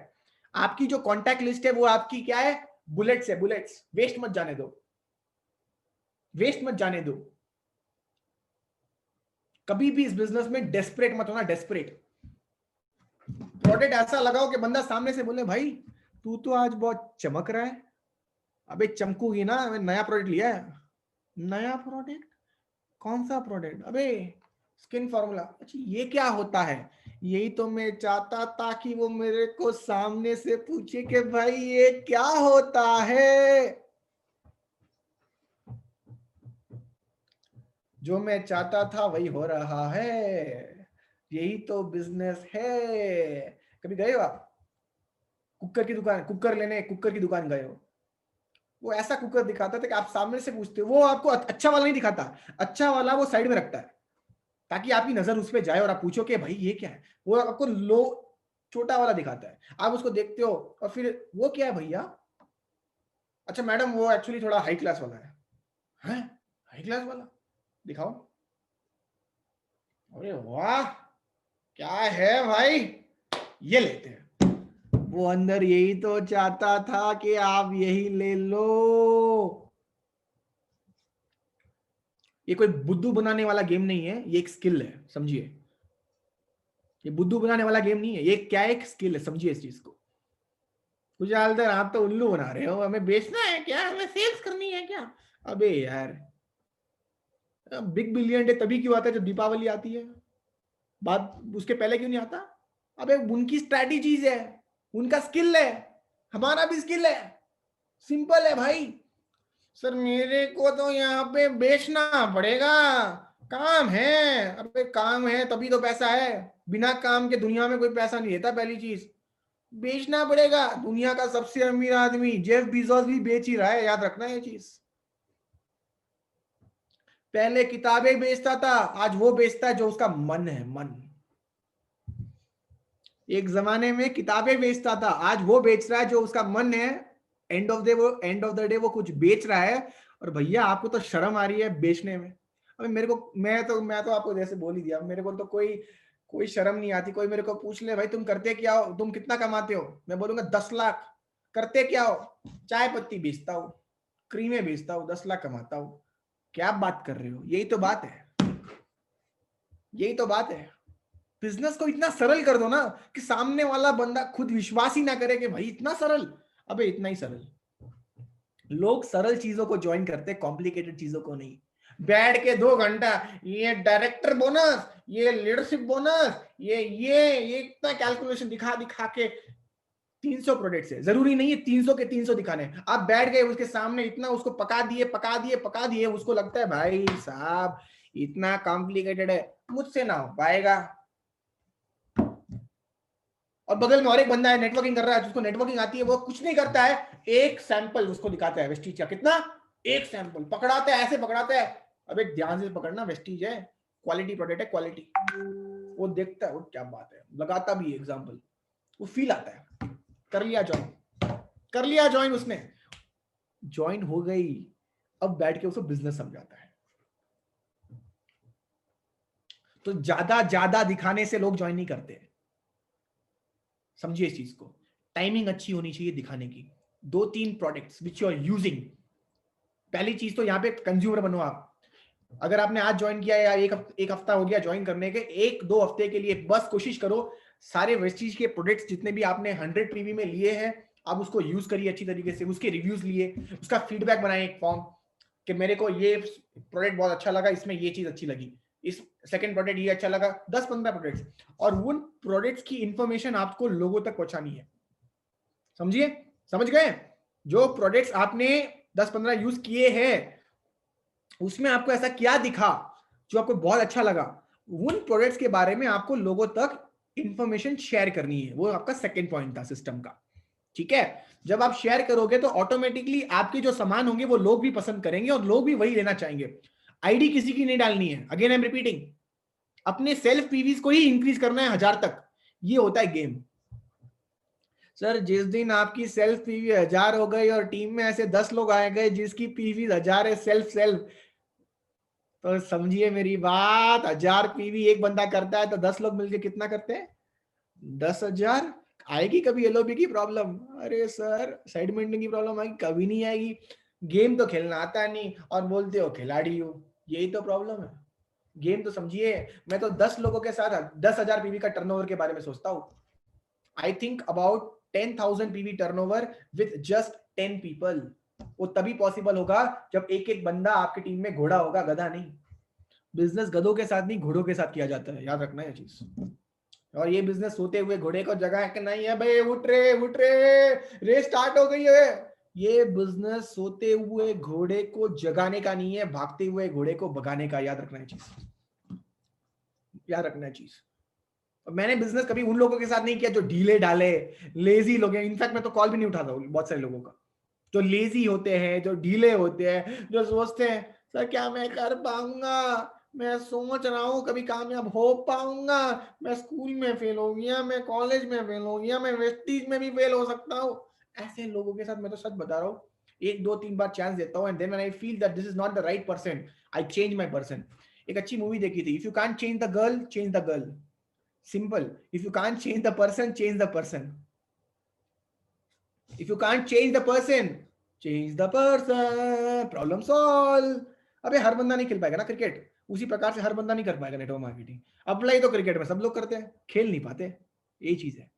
A: आपकी जो कॉन्टैक्ट लिस्ट है वो आपकी क्या है? बुलेट्स है, बुलेट्स। वेस्ट मत जाने दो, वेस्ट मत जाने दो। कभी भी इस बिजनेस में डेस्परेट मत होना, डेस्परेट। प्रोडक्ट ऐसा लगाओ कि बंदा सामने से बोले भाई तू तो आज बहुत चमक रहा है। अबे चमकूगी ना, नया प्रोडक्ट लिया है। नया प्रोडक्ट? कौन सा प्रोडक्ट? अबे स्किन फॉर्मूला। अच्छा ये क्या होता है? यही तो मैं चाहता था कि वो मेरे को सामने से पूछे कि भाई ये क्या होता है। जो मैं चाहता था वही हो रहा है, यही तो बिजनेस है। कभी गए हो आप कुकर की दुकान, कुकर लेने कुकर की दुकान गए हो, वो ऐसा कुकर दिखाता था कि आप सामने से पूछते हो, वो आपको अच्छा वाला नहीं दिखाता, अच्छा वाला वो साइड में रखता है ताकि आपकी नजर उस पर जाए और आप पूछो कि भाई ये क्या है। वो आपको लो छोटा वाला दिखाता है, आप उसको देखते हो और फिर वो क्या है भैया? अच्छा मैडम वो एक्चुअली थोड़ा हाई क्लास वाला है। हाई क्लास वाला दिखाओ। अरे वाह क्या है भाई, ये लेते हैं। वो अंदर यही तो चाहता था कि आप यही ले लो। ये कोई बुद्धू बनाने वाला गेम नहीं है, ये एक स्किल है, समझिए। ये बुद्धू बनाने वाला गेम नहीं है, ये क्या एक स्किल है, समझिए इस चीज को। कुछ हालदार आप तो उल्लू बना रहे हो, हमें बेचना है क्या, हमें सेल्स करनी है क्या? अबे यार बिग बिलियन डे तभी क्यों आता है जब दीपावली आती है, बात उसके पहले क्यों नहीं आता? अबे उनकी स्ट्रैटेजीज है, उनका स्किल है, हमारा भी स्किल है। सिंपल है भाई। सर मेरे को तो यहाँ पे बेचना पड़ेगा, काम है। अबे काम है तभी तो पैसा है, बिना काम के दुनिया में कोई पैसा नहीं देता। पहली चीज बेचना पड़ेगा। दुनिया का सबसे अमीर आदमी जेफ बीजोस भी बेच ही रहा है, याद रखना ये चीज। पहले किताबें बेचता था, आज वो बेचता है जो उसका मन है, मन। एक जमाने में किताबें बेचता था, आज वो बेच रहा है जो उसका मन है। एंड ऑफ द डे वो कुछ बेच रहा है। और भैया आपको तो शर्म आ रही है बेचने में। अभी मेरे को मैं तो आपको जैसे बोल ही दिया, मेरे को तो कोई कोई शर्म नहीं आती। कोई मेरे को पूछ ले भाई तुम करते क्या हो, तुम कितना कमाते हो, मैं बोलूंगा 10 लाख। करते क्या हो? चाय पत्ती बेचता हूँ, क्रीमें बेचता हूँ, 10 लाख कमाता हूँ। क्या बात कर रहे हो? यही तो बात है, यही तो बात है। बिजनेस को इतना सरल कर दो ना कि सामने वाला बंदा खुद विश्वास ही ना करे कि भाई इतना सरल। अबे इतना ही सरल। लोग सरल चीजों को ज्वाइन करते हैं, कॉम्प्लिकेटेड चीजों को नहीं। बैठ के 2 घंटा ये डायरेक्टर बोनस, ये लीडरशिप बोनस, ये इतना कैलकुलेशन दिखा दिखा के 300 प्रोडक्ट्स है, जरूरी नहीं है 300 के 300 दिखाने। आप बैठ गए उसके सामने, इतना उसको पका दिए, उसको लगता है भाई साहब इतना कॉम्प्लिकेटेड है, मुझसे ना हो पाएगा। और बगल में और एक बंदा है नेटवर्किंग कर रहा है, जिसको नेटवर्किंग आती है, वो कुछ नहीं करता है, एक सैंपल उसको दिखाता है वेस्टीज का, कितना, एक सैंपल पकड़ाता है, ऐसे पकड़ाता है। अबे ध्यान से पकड़ना, वेस्टीज है, क्वालिटी प्रोडक्ट है, क्वालिटी। वो देखता है, वो क्या बात है, लगाता भी एग्जांपल, वो फील आता है। कर लिया ज्वाइन उसने, ज्वाइन हो गई। अब बैठ के उसको बिजनेस समझाता है। तो ज्यादा दिखाने से लोग ज्वाइन नहीं करते, समझिए इस चीज को। टाइमिंग अच्छी होनी चाहिए दिखाने की। 2-3 products which you are using. पहली चीज तो यहाँ पे कंज्यूमर बनो आप। अगर आपने आज ज्वाइन किया या एक हफ्ता हो गया ज्वाइन करने के, 1-2 हफ्ते के लिए बस कोशिश करो सारे वेस्टीज के प्रोडक्ट्स जितने भी आपने 100 पीवी में लिए हैं, आप उसको यूज करिए अच्छी तरीके से, उसके रिव्यूज लिए, उसका फीडबैक बनाए एक फॉर्म कि मेरे को ये प्रोडक्ट बहुत अच्छा लगा, इसमें ये चीज अच्छी लगी, इस सेकंड प्रोडक्ट ये अच्छा लगा, 10-15 प्रोडक्ट्स, और उन प्रोडक्ट्स की इंफॉर्मेशन आपको लोगों तक पहुंचानी है। समझिए, समझ गए? जो प्रोडक्ट्स आपने 10-15 यूज किए हैं, उसमें आपको ऐसा क्या दिखा जो आपको बहुत अच्छा लगा, उन प्रोडक्ट्स के बारे में आपको लोगों तक इंफॉर्मेशन शेयर करनी है। वो आपका सेकंड पॉइंट था सिस्टम का। ठीक है, जब आप शेयर करोगे तो ऑटोमेटिकली आपके जो सामान होंगे वो लोग भी पसंद करेंगे और लोग भी वही लेना चाहेंगे। आईडी किसी की नहीं डालनी है, अगेन आई एम रिपीटिंग, अपने सेल्फ पीवीज को ही इंक्रीज करना है 1000 तक। ये होता है गेम। सर जिस दिन आपकी सेल्फ पीवी 1000 हो गई और टीम में ऐसे 10 लोग आए गए जिसकी पीवी 1000 है सेल्फ, तो समझिए मेरी बात, 1000 पीवी एक बंदा करता है तो 10 लोग मिलके कितना करते हैं? 10,000। आएगी कभी एलओपी की प्रॉब्लम? अरे सर साइड मेंटेन की प्रॉब्लम आएगी? कभी नहीं आएगी। गेम तो खेलना आता नहीं और बोलते हो खिलाड़ी हो, यही तो प्रॉब्लम है। गेम तो समझिए। मैं तो 10 लोगों के साथ 10,000 पीवी का टर्नओवर के बारे में सोचता हूँ। I think about 10,000 PV turnover with just 10 people. वो तभी पॉसिबल होगा जब एक एक बंदा आपकी टीम में घोड़ा होगा, गधा नहीं। बिजनेस गधों के साथ नहीं, घोड़ों के साथ किया जाता है, याद रखना है चीज। और ये बिजनेस सोते हुए घोड़े को जगह के नहीं है भाई, उठ रे रेस स्टार्ट हो गई है। ये बिजनेस सोते हुए घोड़े को जगाने का नहीं है, भागते हुए घोड़े को भगाने का। याद रखना है चीज, याद रखना है चीज। मैंने बिजनेस कभी उन लोगों के साथ नहीं किया जो ढीले ढाले लेजी लोग हैं। इनफैक्ट मैं तो कॉल भी नहीं उठाता हूँ बहुत सारे लोगों का, जो लेजी होते हैं, जो ढीले होते हैं, जो सोचते हैं सर क्या मैं कर पाऊंगा, मैं सोच रहा हूँ कभी कामयाब हो पाऊंगा, मैं स्कूल में फेल हो गया, मैं कॉलेज में फेल हो गया, मैं वेस्टीज में भी फेल हो सकता हूँ। ऐसे लोगों के साथ मैं तो सच बता रहा हूँ 1-2-3 बार चांस देता हूँ, and then when I feel that this is not the right person, I change my person. एक अच्छी मूवी देखी थी, if you can't change the girl, change the girl. Simple. If you can't change the person, change the person. If you can't change the person, change the person. Problem solve. अबे हर बंदा नहीं खेल पाएगा ना cricket, उसी प्रकार से हर बंदा नहीं कर पाएगा नेटवर्क मार्केटिंग। अप्लाई तो क्रिकेट में सब लोग करते हैं, खेल नहीं पाते। यही चीज है।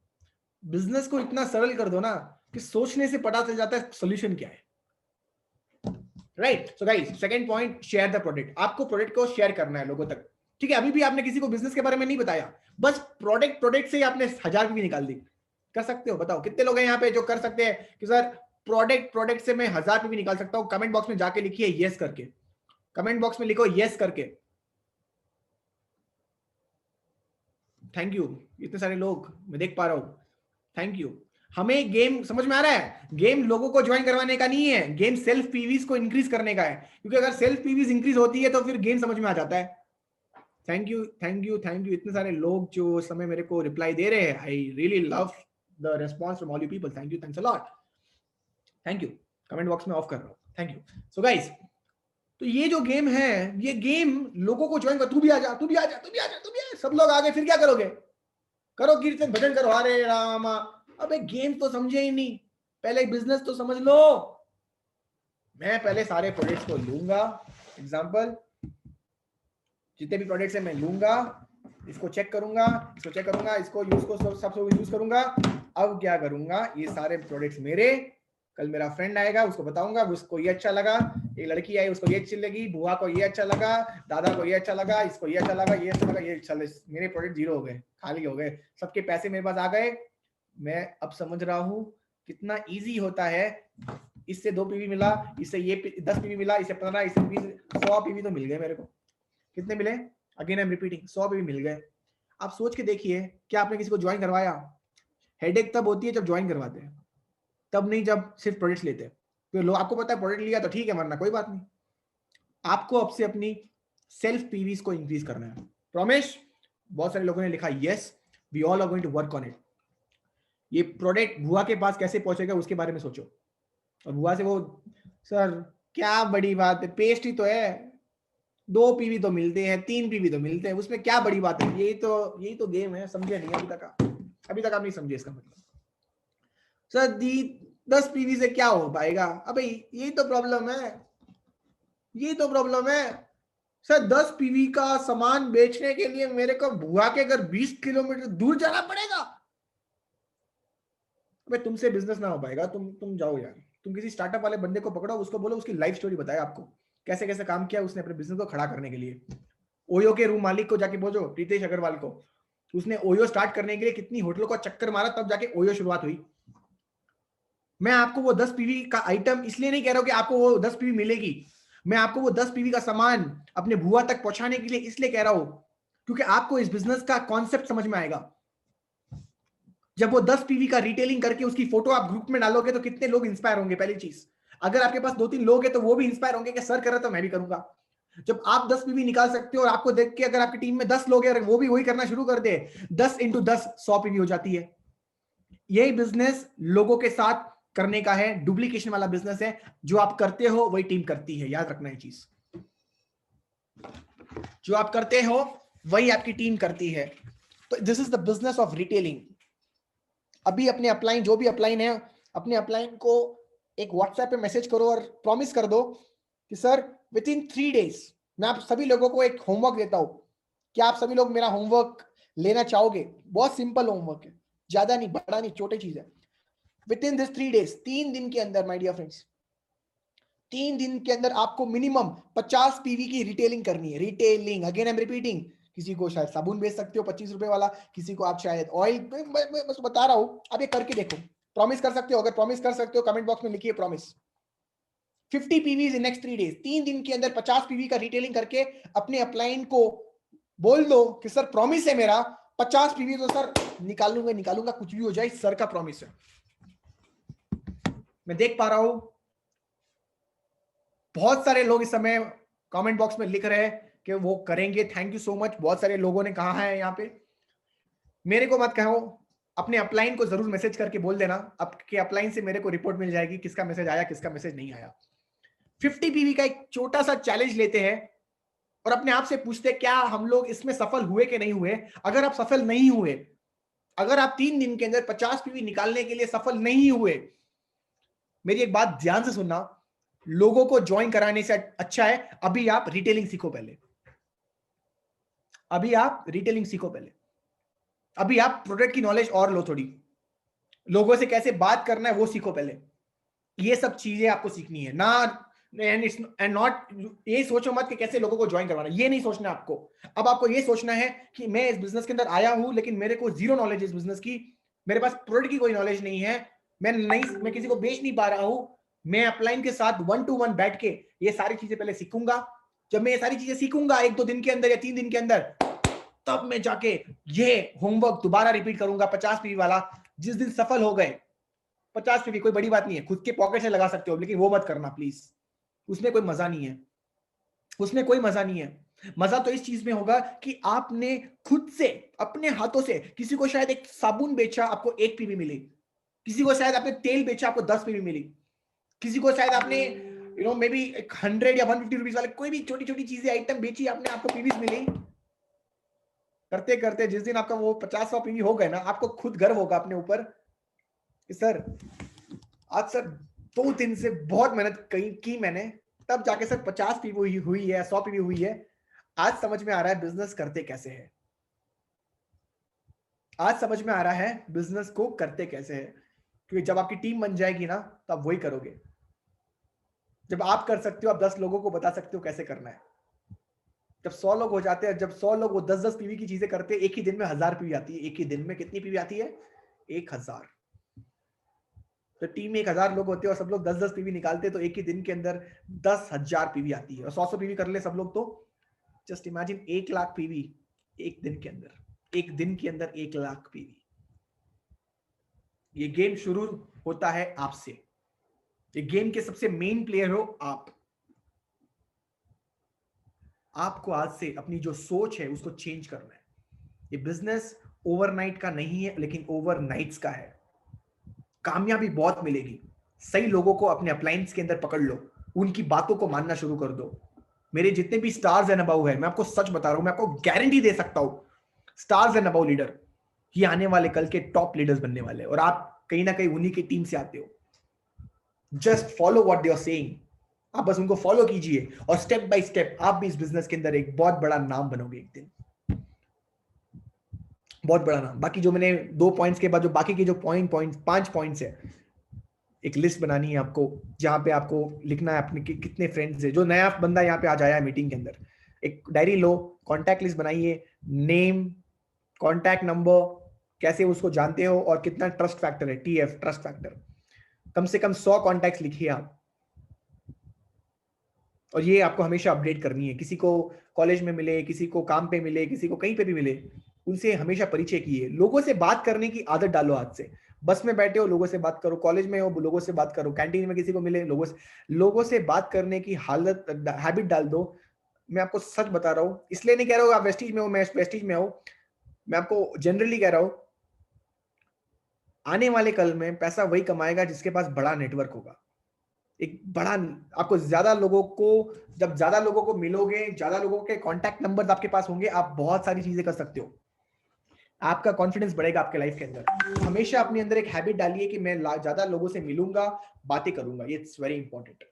A: बिजनेस को इतना सरल कर दो ना कि सोचने से पता चल जाता है सोल्यूशन क्या है। Right? So guys, second point, share the product. आपको प्रोडक्ट को शेयर करना है लोगों तक। ठीक है, अभी भी आपने किसी को बिजनेस के बारे में नहीं बताया, बस प्रोडक्ट से ही आपने 1000 भी निकाल दी। कर सकते हो? बताओ कितने लोग हैं यहाँ पे जो कर सकते हैं कि सर प्रोडक्ट से मैं 1000 भी निकाल सकता हूँ? कमेंट बॉक्स में जाके लिखिए यस करके, कमेंट बॉक्स में लिखो यस करके। थैंक यू, इतने सारे लोग मैं देख पा रहा हूँ, थैंक यू। हमें गेम समझ में आ रहा है, गेम लोगों को ज्वाइन करवाने का नहीं है, गेम सेल्फ पीवीज को इंक्रीज करने का है। क्योंकि अगर सेल्फ पीवीज इंक्रीज होती है तो फिर गेम समझ में आ जाता है। Thank you, thank you, thank you. इतने सारे लोग जो इस समय मेरे को रिप्लाई दे रहे हैं, I really love the response from all you people. Thank you, thanks a lot, thank you. Comment box में ऑफ कर रहा हूँ, थैंक यू। सो गाइस, तो ये जो गेम है, ये गेम लोगों को ज्वाइन कर, तू भी आ जा, तू भी आ जा, तू भी आ जा, तू भी आ जा। सब लोग आ गए, फिर क्या करोगे? करो कीर्तन भजन करो, हरे राम। अबे गेम तो समझे ही नहीं, पहले बिजनेस तो समझ लो। मैं पहले सारे प्रोडक्ट्स को लूंगा, एग्जांपल जितने भी प्रोडक्ट्स हैं मैं लूंगा, इसको चेक करूंगा, इसको चेक करूंगा, इसको यूज को सबसे यूज करूंगा। अब क्या करूंगा, ये सारे प्रोडक्ट्स मेरे, कल मेरा फ्रेंड आएगा, उसको बताऊंगा, उसको ये अच्छा लगा, एक लड़की आई उसको ये अच्छी लगी, बुआ को ये अच्छा लगा, दादा को ये अच्छा लगा, इसको ये अच्छा लगा, ये अच्छा लगा, ये अच्छा लगा, मेरे प्रोडक्ट जीरो हो गए, खाली हो गए, सबके पैसे मेरे पास आ गए। मैं अब समझ रहा हूँ कितना इजी होता है। इससे 2 पीवी मिला, इससे ये 10 पीवी मिला, इससे 15, इससे 20, 100 पीवी तो मिल गए मेरे को। कितने मिले? Again I am repeating, 100 PV मिल गए। आप सोच के देखिए, क्या आपने किसी को ज्वाइन करवाया? हेडेक तब होती है जब ज्वाइन करवाते हैं, तब नहीं जब सिर्फ प्रोडक्ट्स लेते हैं। तो लोग, आपको पता है प्रोडक्ट लिया तो ठीक है, वरना कोई बात नहीं। आपको अब से अपनी सेल्फ पीवीज को इंक्रीज करना है। प्रॉमिस? बहुत सारे लोगों ने लिखा yes, we all are going to work on it. ये प्रोडक्ट बुआ के पास कैसे पहुंचेगा उसके बारे में सोचो। और बुआ से वो, सर क्या बड़ी बात है, पेस्ट ही तो है, 2 पीवी तो मिलते हैं, 3 पीवी तो मिलते हैं, उसमें क्या बड़ी बात है? यही तो गेम है, समझे नहीं अभी तक आप नहीं समझे इसका मतलब। सर दी 10 पीवी से क्या हो पाएगा? अबे यही तो प्रॉब्लम है, यही तो प्रॉब्लम है। सर 10 पीवी का सामान बेचने के लिए मेरे को बुआ के घर 20 किलोमीटर दूर जाना पड़ेगा। अबे तुमसे बिजनेस ना हो पाएगा, तुम जाओ यार, तुम किसी स्टार्टअप वाले बंदे को पकड़ो, उसको बोलो उसकी लाइफ स्टोरी बताए आपको, कैसे कैसे काम किया उसने अपने बिजनेस को खड़ा करने के लिए। ओयो के रूम मालिक को जाके बोलो, प्रीतेश अग्रवाल को, उसने ओयो स्टार्ट करने के लिए कितनी होटलों का चक्कर मारा, तब जाके ओयो शुरुआत हुई। मैं आपको वो 10 पीवी का आइटम इसलिए नहीं कह रहा हूं कि आपको वो 10 पीवी मिलेगी, मैं आपको वो 10 पीवी का सामान अपने बुआ तक पहुंचाने के लिए इसलिए कह रहा हूं क्योंकि आपको इस बिजनेस का कॉन्सेप्ट समझ में आएगा। जब वो 10 पीवी का रिटेलिंग करके उसकी फोटो आप ग्रुप में डालोगे तो कितने लोग इंस्पायर होंगे? पहली चीज, अगर आपके पास 2-3 लोग हैं तो वो भी इंस्पायर होंगे कि सर कर रहा तो मैं भी करूंगा। जब आप 10 पीवी निकाल सकते हो और आपको देख के अगर आपकी टीम में 10 लोग हैं और वो भी वही करना शुरू कर दे, 10 × 10 100 पीवी हो जाती है। यही बिजनेस लोगों के साथ करने का है, डुप्लीकेशन वाला बिजनेस है। जो आप करते हो वही टीम करती है, याद रखना ये चीज। जो आप करते हो वही आपकी टीम करती है। तो this is the business of retailing. अभी अपने अपलाइन, जो भी अपलाइन है, अपने अपलाइन को एक व्हाट्सएप पे मैसेज करो और प्रॉमिस कर दो कि सर विद इन 3 डेज मैं आप सभी लोगों को एक होमवर्क देता हूं, क्या आप सभी लोग मेरा होमवर्क लेना चाहोगे? बहुत सिंपल होमवर्क है, ज्यादा नहीं, बड़ा नहीं, छोटी चीज है। विद इन दिस 3 डेज, 3 दिन के अंदर माय डियर फ्रेंड्स, 3 दिन के अंदर आपको मिनिमम 50 पीवी की रिटेलिंग करनी है। Retailing, again I am repeating. किसी को शायद साबुन बेच सकते हो 25 रुपए वाला, किसी को आप शायद ऑयल, मैं बस बता रहा हूं, आप ये करके देखो। प्रॉमिस कर सकते हो? अगर प्रॉमिस कर सकते हो कमेंट बॉक्स में लिखिए promise. 50 PV in next 3 days, 3 दिन के अंदर 50 पीवी का रिटेलिंग करके अपने अपलाइन को बोल दो कि सर प्रॉमिस है मेरा 50 पीवी तो सर निकालूंगा निकालूंगा, कुछ भी हो जाए, सर का प्रॉमिस है। मैं देख पा रहा हूं बहुत सारे लोग इस समय कमेंट बॉक्स में लिख रहे हैं कि वो करेंगे। थैंक यू सो मच, बहुत सारे लोगों ने कहा है यहाँ पे। मेरे को मत कहो, अपने अपलाइन को जरूर मैसेज करके बोल देना, आपके अपलाइन से मेरे को रिपोर्ट मिल जाएगी किसका मैसेज आया किसका मैसेज नहीं आया। 50 पीवी का एक छोटा सा चैलेंज लेते हैं और अपने आप से पूछते हैं क्या हम लोग इसमें सफल हुए कि नहीं हुए। अगर आप सफल नहीं हुए, अगर आप 3 दिन के अंदर 50 पीवी निकालने के लिए सफल नहीं हुए, मेरी एक बात ध्यान से सुनना, लोगों को ज्वाइन कराने से अच्छा है अभी आप रिटेलिंग सीखो पहले। अभी आप रिटेलिंग सीखो पहले, अभी आप प्रोडक्ट की नॉलेज और लो, थोड़ी लोगों से कैसे बात करना है वो सीखो पहले। ये सब चीजें आपको सीखनी है ना। एंड नॉट, ये सोचो मत कि कैसे लोगों को ज्वाइन करवाना, ये नहीं सोचना आपको। अब आपको ये सोचना है कि मैं इस बिजनेस के अंदर आया हूं लेकिन मेरे को जीरो नॉलेज है इस बिजनेस की, मेरे पास प्रोडक्ट की कोई नॉलेज नहीं है, मैं किसी को बेच नहीं पा रहा हूं। मैं अपलाइन के साथ 1-to-1 बैठ के ये सारी चीजें पहले सीखूंगा। जब मैं ये सारी चीजें सीखूंगा 1-2 दिन के अंदर या 3 दिन के अंदर, तब मैं जाके ये होमवर्क दोबारा रिपीट करूंगा 50 पीवी वाला। जिस दिन सफल हो गए, 50 पीवी कोई बड़ी बात नहीं है, खुद के पॉकेट से लगा सकते हो, लेकिन वो मत करना प्लीज, उसमें कोई मजा नहीं है, उसमें कोई मजा नहीं है। मजा तो इस चीज में होगा कि आपने खुद से अपने हाथों से, किसी को शायद एक साबुन बेचा आपको 1 पीवी मिली, किसी को शायद आपने तेल बेचा आपको 10 पीवी मिली, किसी को शायद आपने मे बी 100 या 150 रुपीज वाले कोई भी छोटी छोटी चीजें आइटम बेची, आपने आपको पीवीज मिली। करते करते जिस दिन आपका वो 50-100 पीवी हो गए ना, आपको खुद गर्व होगा अपने ऊपर कि सर आज सर 2 दिन से बहुत मेहनत की मैंने, तब जाके सर 50 पीवी हुई है, 100 पीवी हुई है। आज समझ में आ रहा है बिजनेस करते कैसे है, आज समझ में आ रहा है बिजनेस को करते कैसे है। क्योंकि जब आपकी टीम बन जाएगी ना तो आप वही करोगे। जब आप कर सकते हो, आप 10 लोगों को बता सकते हो कैसे करना है। जब 100 लोग हो जाते हैं, जब 100 लोग वो 10-10 पीवी की चीजें करते हैं, एक ही दिन में 1000 पीवी आती है। एक ही दिन में कितनी पीवी आती है? 1000। तो टीम में 1000 लोग होते हैं और सब लोग 10-10 पीवी निकालते हैं, तो एक ही दिन के अंदर 10,000 पीवी आती है। और 100 पीवी कर ले सब लोग, तो जस्ट इमेजिन 1 लाख पीवी एक दिन के अंदर। एक दिन के अंदर 1 लाख पीवी। ये गेम शुरू होता है आपसे। ये गेम के सबसे मेन प्लेयर हो आप। आपको आज से अपनी जो सोच है उसको चेंज करना है। ये बिजनेस ओवरनाइट का नहीं है, लेकिन ओवरनाइट्स का है। कामयाबी बहुत मिलेगी। सही लोगों को अपने अपलाइंस के अंदर पकड़ लो, उनकी बातों को मानना शुरू कर दो। मेरे जितने भी स्टार्स एंड अबव है, मैं आपको सच बता रहा हूं, मैं आपको गारंटी दे सकता हूं, स्टार्स एंड अबव लीडर ये आने वाले कल के टॉप लीडर्स बनने वाले हैं। और आप कहीं ना कहीं उन्हीं की टीम से आते हो। Just follow what they are saying. आप बस उनको फॉलो कीजिए और स्टेप बाय स्टेप आप भी इस बिजनेस के अंदर एक बहुत बड़ा नाम बनोगे एक दिन। बहुत बड़ा नाम। बाकी जो मैंने 2 पॉइंट्स के बाद जो बाकी के जो पॉइंट 5 पॉइंट्स है, एक लिस्ट बनानी है आपको, जहां पे आपको लिखना है अपने कितने फ्रेंड्स है। जो नया बंदा यहाँ पे आ जाया है मीटिंग के अंदर, एक डायरी लो, कॉन्टैक्ट लिस्ट बनाइए, नेम, कॉन्टैक्ट नंबर, कैसे उसको जानते हो और कितना ट्रस्ट फैक्टर है, TF ट्रस्ट फैक्टर। कम से कम 100 कॉन्टैक्ट्स लिखिए आप। और ये आपको हमेशा अपडेट करनी है। किसी को कॉलेज में मिले, किसी को काम पे मिले, किसी को कहीं पे भी मिले, उनसे हमेशा परिचय कीजिए। लोगों से बात करने की आदत डालो आज से। बस में बैठे हो, लोगों से बात करो। कॉलेज में हो, लोगों से बात करो। कैंटीन में किसी को मिले, लोगों से बात करने की हैबिट डाल दो। मैं आपको सच बता रहा हूँ, इसलिए नहीं कह रहा हूँ आप वेस्टीज में हो, मैं वेस्टीज में हूँ, मैं आपको जनरली कह रहा हूँ, आने वाले कल में पैसा वही कमाएगा जिसके पास बड़ा नेटवर्क होगा। एक बड़ा, आपको ज्यादा लोगों को, जब ज्यादा लोगों को मिलोगे, ज्यादा लोगों के कॉन्टैक्ट नंबर आपके पास होंगे, आप बहुत सारी चीजें कर सकते हो। आपका कॉन्फिडेंस बढ़ेगा आपके लाइफ के अंदर। हमेशा अपने अंदर एक हैबिट डालिए कि मैं ज्यादा लोगों से मिलूंगा, बातें करूंगा। ये इट्स वेरी इंपॉर्टेंट।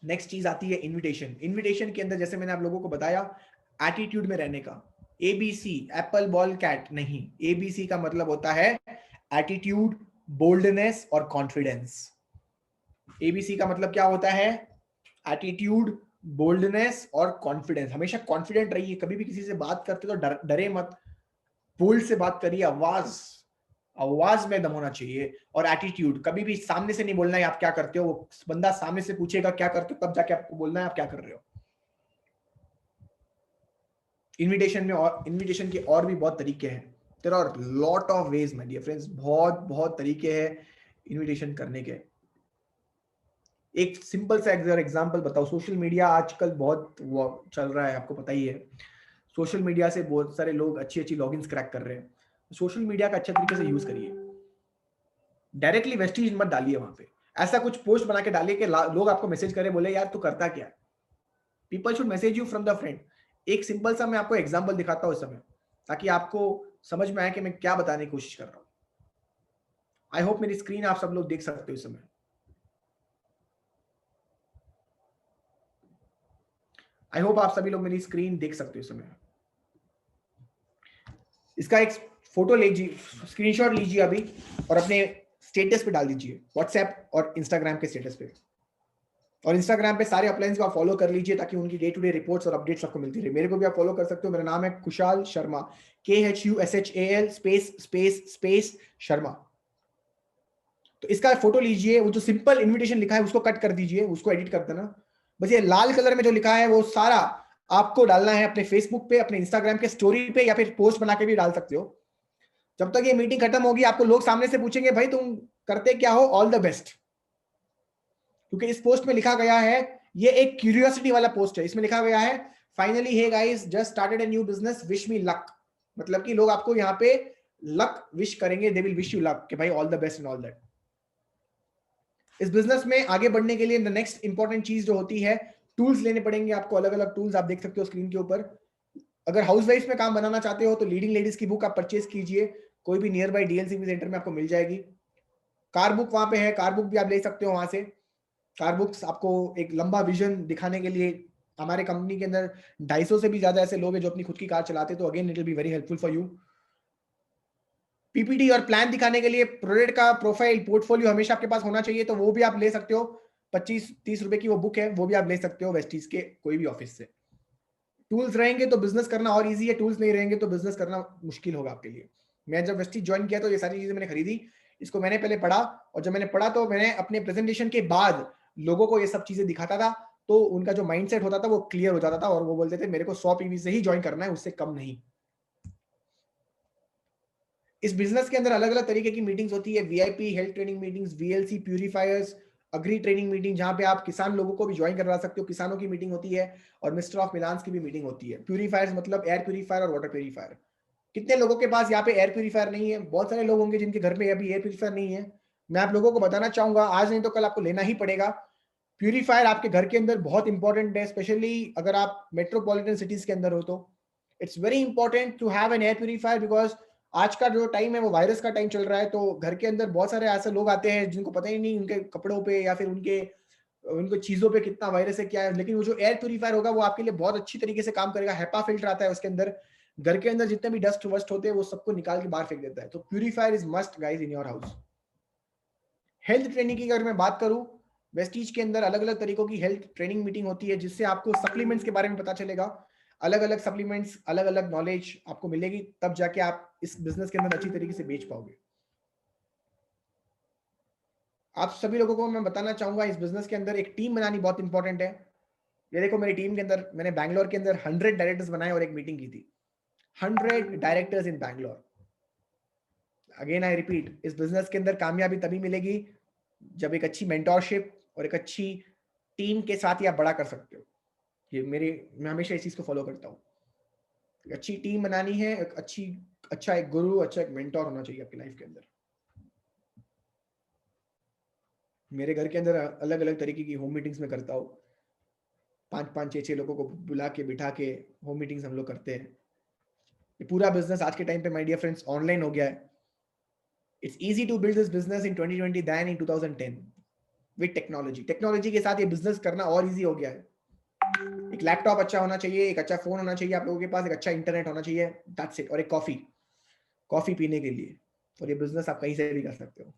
A: नेक्स्ट चीज आती है इनविटेशन। इनविटेशन के अंदर जैसे मैंने आप लोगों को बताया, एटीट्यूड में रहने का। ABC, एप्पल बॉल कैट नहीं। ABC का मतलब होता है एटीट्यूड, बोल्डनेस और कॉन्फिडेंस। ABC का मतलब क्या होता है? एटीट्यूड, बोल्डनेस और कॉन्फिडेंस। हमेशा कॉन्फिडेंट रहिए। कभी भी किसी से बात करते तो डरे मत। बोल्ड से बात करिए। आवाज में दम होना चाहिए। और एटीट्यूड, कभी भी सामने से नहीं बोलना है आप क्या करते हो। वो बंदा सामने से पूछेगा क्या करते हो, तब जाके आपको बोलना है आप क्या कर रहे हो। इनविटेशन में, और इनविटेशन के और भी बहुत तरीके हैं। There are lot of ways my dear friends, बहुत बहुत तरीके हैं इनविटेशन करने के। एक सिंपल सा एग्जांपल बताओ। सोशल मीडिया आजकल बहुत चल रहा है, आपको पता ही है। सोशल मीडिया से बहुत सारे लोग अच्छी अच्छी लॉगिन्स क्रैक कर रहे हैं। सोशल मीडिया का अच्छे तरीके से यूज करिए। डायरेक्टली वेस्टीज मत डालिए वहां पे। ऐसा कुछ पोस्ट बना के डालिए कि लोग आपको मैसेज करें, बोले यार तू करता क्या है। People should message you from the friend. एक सिंपल सा मैं आपको एग्जांपल दिखाता हूं इस समय, ताकि आपको समझ में आए कि मैं क्या बताने की कोशिश कर रहा हूं। आई होप मेरी स्क्रीन आप सब लोग देख सकते हो इस समय। आई होप आप सभी लोग मेरी स्क्रीन देख सकते हो इस समय। इसका एक फोटो लीजिए, स्क्रीनशॉट लीजिए अभी, और अपने स्टेटस पे डाल दीजिए, व्हाट्सएप और इंस्टाग्राम के स्टेटस पे। और इंस्टाग्राम पे सारे अपलाइंस को आप फॉलो कर लीजिए, ताकि उनकी डे टू डे रिपोर्ट्स और अपडेट्स आपको मिलती रहे। मेरे को भी आप फॉलो कर सकते हो। मेरा नाम है खुशहाल Sharma, KHUSHAL space space space Sharma. तो इसका फोटो लीजिए, वो जो सिंपल इनविटेशन लिखा है उसको कट कर दीजिए, उसको एडिट कर देना। बस ये लाल कलर में जो लिखा है वो सारा आपको डालना है अपने फेसबुक पे, अपने इंस्टाग्राम के स्टोरी पे, या फिर पोस्ट बना के भी डाल सकते हो। जब तक ये मीटिंग खत्म होगी, आपको लोग सामने से पूछेंगे भाई तुम करते क्या हो, ऑल द बेस्ट। क्योंकि इस पोस्ट में लिखा गया है, ये एक क्यूरियोसिटी वाला पोस्ट है। इसमें लिखा गया है finally hey guys just started a new business, wish me luck. मतलब कि लोग आपको यहाँ पे लक विश करेंगे, they will wish you luck, कि भाई all the best and all that. इस बिजनेस में आगे बढ़ने के लिए नेक्स्ट इंपॉर्टेंट चीज जो होती है, टूल्स लेने पड़ेंगे आपको। अलग अलग टूल्स आप देख सकते हो स्क्रीन के ऊपर। अगर हाउसवाइफ में काम बनाना चाहते हो तो लीडिंग लेडीज की बुक आप परचेज कीजिए, कोई भी नियर बाई DLCP सेंटर में आपको मिल जाएगी। कार बुक वहां पे है, कार बुक भी आप ले सकते हो वहां से। कार बुक्स आपको एक लंबा विजन दिखाने के लिए, हमारे कंपनी के अंदर 250 से भी ज्यादा ऐसे लोग हैं जो अपनी खुद की कार चलाते हैं, तो again it will be very helpful for you. PPT और प्लान दिखाने के लिए प्रोडक्ट का प्रोफाइल पोर्टफोलियो हमेशा आपके पास होना चाहिए, तो वो भी आप ले सकते हो। 25-30 रुपए की वो बुक है, वो भी आप ले सकते हो वेस्टीज के कोई भी ऑफिस से। टूल्स रहेंगे तो बिजनेस करना और इजी है, टूल्स नहीं रहेंगे तो बिजनेस करना मुश्किल होगा आपके लिए। मैं जब वेस्टीज ज्वाइन किया तो ये सारी चीजें मैंने खरीदी, इसको मैंने पहले पढ़ा, और जब मैंने पढ़ा तो मैंने अपने प्रेजेंटेशन के बाद लोगों को ये सब चीजें दिखाता था, तो उनका जो माइंडसेट होता था वो क्लियर हो जाता था, और वो बोलते थे मेरे को 100 पीवी से ही ज्वाइन करना है, उससे कम नहीं। इस बिजनेस के अंदर अलग अलग तरीके की मीटिंग्स होती है, VIP health training meetings, VLC purifiers, agree training meeting, जहां पे आप किसान लोगों को भी ज्वाइन करवा सकते हो, किसानों की मीटिंग होती है, और मिस्टर ऑफ मिलान्स की भी मीटिंग होती है। प्यूरीफायर्स मतलब एयर प्यूरीफायर और वाटर प्यूरीफायर। कितने लोगों के पास यहाँ पे एयर प्यूरीफायर नहीं है? बहुत सारे लोग होंगे जिनके घर में अभी एयर प्यूरीफायर नहीं है। मैं आप लोगों को बताना चाहूंगा, आज नहीं तो कल आपको लेना ही पड़ेगा। प्यूरीफायर आपके घर के अंदर बहुत इंपॉर्टेंट है, स्पेशली अगर आप मेट्रोपॉलिटन सिटीज के अंदर हो तो it's very important to have an air purifier, because आज का जो टाइम है वो वायरस का टाइम चल रहा है, तो घर के अंदर बहुत सारे ऐसे लोग आते हैं जिनको पता ही नहीं उनके कपड़ों पे या फिर उनके चीजों पे कितना वायरस है क्या है। लेकिन वो जो एयर प्यूरीफायर होगा वो आपके लिए बहुत अच्छी तरीके से काम करेगा। हेपा फिल्टर आता है उसके अंदर, घर के अंदर जितने भी डस्ट वस्ट होते हैं वो सबको निकाल के बाहर फेंक देता है। तो purifier is must guys in your house. Health training की अगर मैं बात करूं, वेस्टीज के अंदर अलग अलग तरीकों की हेल्थ ट्रेनिंग मीटिंग होती है, जिससे आपको सप्लीमेंट्स के बारे में पता चलेगा। अलग अलग सप्लीमेंट्स, अलग अलग नॉलेज आपको मिलेगी, तब जाके आप इस बिजनेस के अंदर अच्छी तरीके से बेच पाओगे। आप सभी लोगों को मैं बताना चाहूंगा, इस बिजनेस के अंदर एक टीम बनानी बहुत इंपॉर्टेंट है। ये देखो मेरी टीम के अंदर, मैंने बैंगलोर के अंदर 100 डायरेक्टर्स बनाए और एक मीटिंग की थी। 100 directors in Bangalore. Again I repeat, इस बिजनेस के अंदर कामयाबी तभी मिलेगी जब एक अच्छी मेंटोरशिप और एक अच्छी टीम के साथ ही आप बड़ा कर सकते हो। मैं हमेशा इस चीज को फॉलो करता हूँ। अच्छी टीम बनानी है, अच्छा एक गुरु, अच्छा एक मेंटोर होना चाहिए आपकी लाइफ के अंदर। मेरे घर के अंदर अलग अलग तरीके की होम मीटिंग्स में करता हूँ। 5-5, 6-6 लोगों को बुला के बिठा के होम मीटिंग्स हम लोग करते हैं। ये पूरा बिजनेस आज के टाइम पे माय डियर फ्रेंड्स ऑनलाइन हो गया है। It's easy to build this business in 2020 than in 2010 with technology. Technology के साथ ये बिजनेस करना और इजी हो गया है। एक लैपटॉप अच्छा होना चाहिए, एक अच्छा फोन होना चाहिए आप लोगों के पास, एक अच्छा इंटरनेट होना चाहिए, दैट्स इट। और एक कॉफी पीने के लिए, और ये बिजनेस आप कहीं से भी कर सकते हो।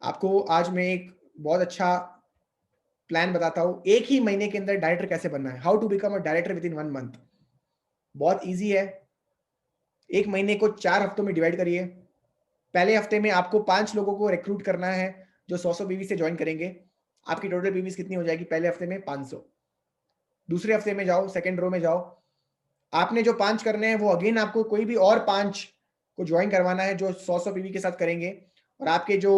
A: आपको आज मैं एक बहुत अच्छा प्लान बताता हूँ, एक ही महीने के अंदर डायरेक्टर कैसे बनना है। How to become a director within 1 month. बहुत इजी है। एक महीने को 4 हफ्तों में डिवाइड करिए। पहले हफ्ते में आपको 5 लोगों को रिक्रूट करना है जो 100 पीवी से ज्वाइन करेंगे। आपकी टोटल पीवी कितनी हो जाएगी? पहले हफ्ते में 500। दूसरे हफ्ते में जाओ, सेकंड रो में जाओ, आपने जो 5 करने हैं वो अगेन आपको कोई भी और 5 को ज्वाइन करवाना है जो 100 पीवी के साथ करेंगे। और आपके जो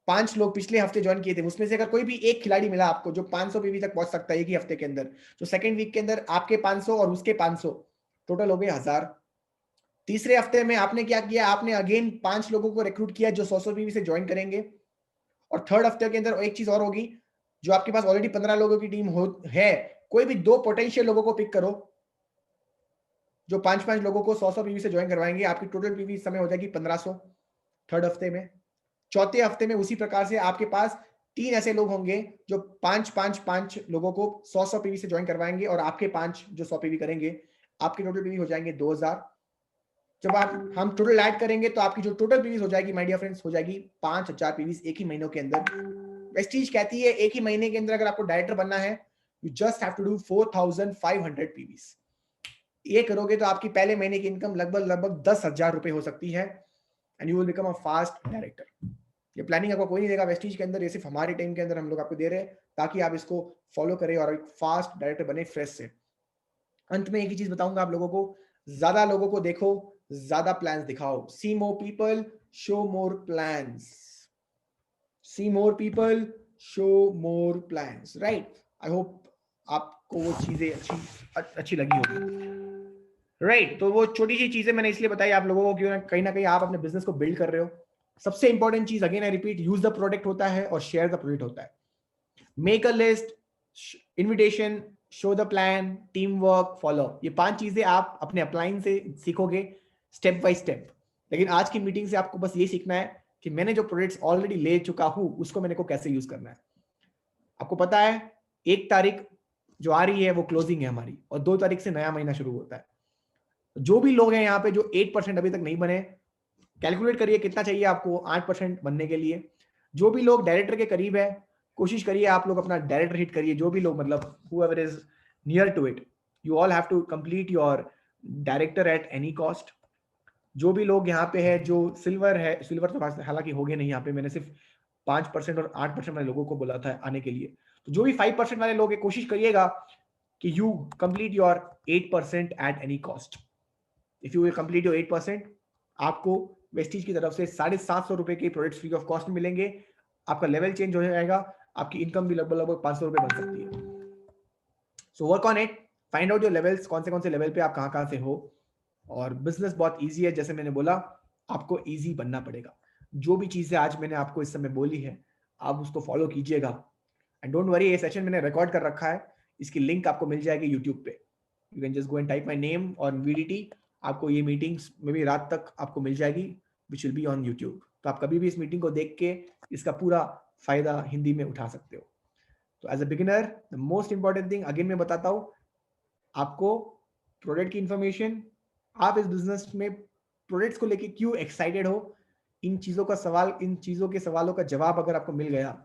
A: 5 लोग पिछले हफ्ते ज्वाइन किए थे उसमें से अगर कोई भी एक खिलाड़ी मिला आपको जो 500 पीवी तक पहुंच सकता है एक ही हफ्ते के अंदर, तो सेकंड वीक के अंदर आपके 500 और उसके 500 टोटल हो गए 1000। तीसरे हफ्ते में आपने क्या किया? आपने अगेन 5 लोगों को रिक्रूट किया जो 100 पीवी से ज्वाइन करेंगे। और थर्ड हफ्ते के अंदर एक चीज और होगी, जो आपके पास ऑलरेडी 15 लोगों की टीम है, कोई भी 2 पोटेंशियल लोगों को पिक करो जो 5-5 लोगों को 100 पीवी से ज्वाइन करवाएंगे। आपकी टोटल पीवी इस समय हो जाएगी 1500 थर्ड हफ्ते में। चौथे हफ्ते में उसी प्रकार से आपके पास 3 ऐसे लोग होंगे जो 5-5-5 लोगों को 100 पीवी से ज्वाइन करवाएंगे, और आपके 5 जो 100 पीवी करेंगे, आपके टोटल पीवी हो जाएंगे 2000। जब हम टोटल ऐड करेंगे तो आपकी जो टोटल पीवीज हो जाएगी माय डियर फ्रेंड्स हो जाएगी 5000 पीवीज एक ही महीनों के अंदर। वेस्टीज कहती है एक ही महीने के अंदर अगर आपको डायरेक्टर बनना है, you just have to do 4500 PVs. ये करोगे तो आपकी पहले महीने की इनकम लगभग 10,000 रुपए हो सकती है, and you will become a fast director. ये प्लानिंग आपको कोई नहीं देगा वेस्टीज के अंदर, ये सिर्फ हमारे टाइम के अंदर हम लोग आपको दे रहे हैं ताकि आप इसको फॉलो करें और एक फास्ट डायरेक्टर बने फ्रेश से। अंत में एक ही चीज बताऊंगा आप लोगों को, ज्यादा लोगों को देखो, ज्यादा प्लान्स दिखाओ। See more people, show more plans. See more people, show more plans, right. I hope आपको वो चीजें अच्छी लगी होगी, राइट। तो वो छोटी सी चीजें मैंने इसलिए बताई आप लोगों को क्यों कहीं ना कहीं आप अपने बिजनेस को बिल्ड कर रहे हो। सबसे इंपॉर्टेंट चीज again I repeat, use the product होता है और शेयर द प्रोडक्ट होता है। Make a list, invitation, show the plan, team work, follow. ये 5 चीजें आप अपने अपलाइन से सीखोगे स्टेप बाय स्टेप। लेकिन आज की मीटिंग से आपको बस ये सीखना है कि मैंने जो प्रोडक्ट्स ऑलरेडी ले चुका हूं उसको मैंने को कैसे यूज करना है। आपको पता है 1 तारीख जो आ रही है वो क्लोजिंग है हमारी, और 2 तारीख से नया महीना शुरू होता है। जो भी लोग हैं यहाँ पे जो 8% अभी तक नहीं बने, कैलकुलेट करिए कितना चाहिए आपको 8% बनने के लिए। जो भी लोग डायरेक्टर के करीब है, कोशिश करिए आप लोग अपना डायरेक्टर हिट करिए। जो भी लोग मतलब whoever is near to it, you all have to complete your director at any cost। जो भी लोग यहाँ पे है जो सिल्वर है, सिल्वर तो हालांकि हो गए नहीं, यहाँ पे मैंने सिर्फ 5% और 8% वाले लोगों को बोला था आने के लिए। तो जो भी 5% वाले लोग हैं, कोशिश करिएगा कि you complete your 8% at any cost. If you will complete your 8%, आपको वेस्टीज की तरफ से 750 रुपए के प्रोडक्ट्स फ्री ऑफ कॉस्ट में मिलेंगे। आपका लेवल चेंज हो जाएगा, आपकी इनकम भी लगभग 500 रुपए बन सकती है। So work on it, find out your levels, कौन से लेवल पे आप कहाँ से हो। और बिजनेस बहुत ईजी है, जैसे मैंने बोला, आपको ईजी बनना पड़ेगा। जो भी चीजें आज मैंने आपको इस समय बोली है, आप उसको फॉलो कीजिएगा। एंड डोंट वरी, ये सेशन मैंने रिकॉर्ड कर रखा है, इसकी लिंक आपको मिल जाएगी यूट्यूब पे। You can just go and type my name और वीडीटी, आपको ये मीटिंग्स में भी रात तक आपको मिल जाएगी, which will be on YouTube. तो आप कभी भी इस मीटिंग को देख के इसका पूरा फायदा हिंदी में उठा सकते हो। तो as a beginner, the most important thing again मैं बताता हूँ आपको, प्रोडक्ट की इंफॉर्मेशन। आप इस बिजनेस में प्रोडक्ट्स को लेके क्यों एक्साइटेड हो, इन चीजों का सवाल, इन चीजों के सवालों का जवाब अगर आपको मिल गया,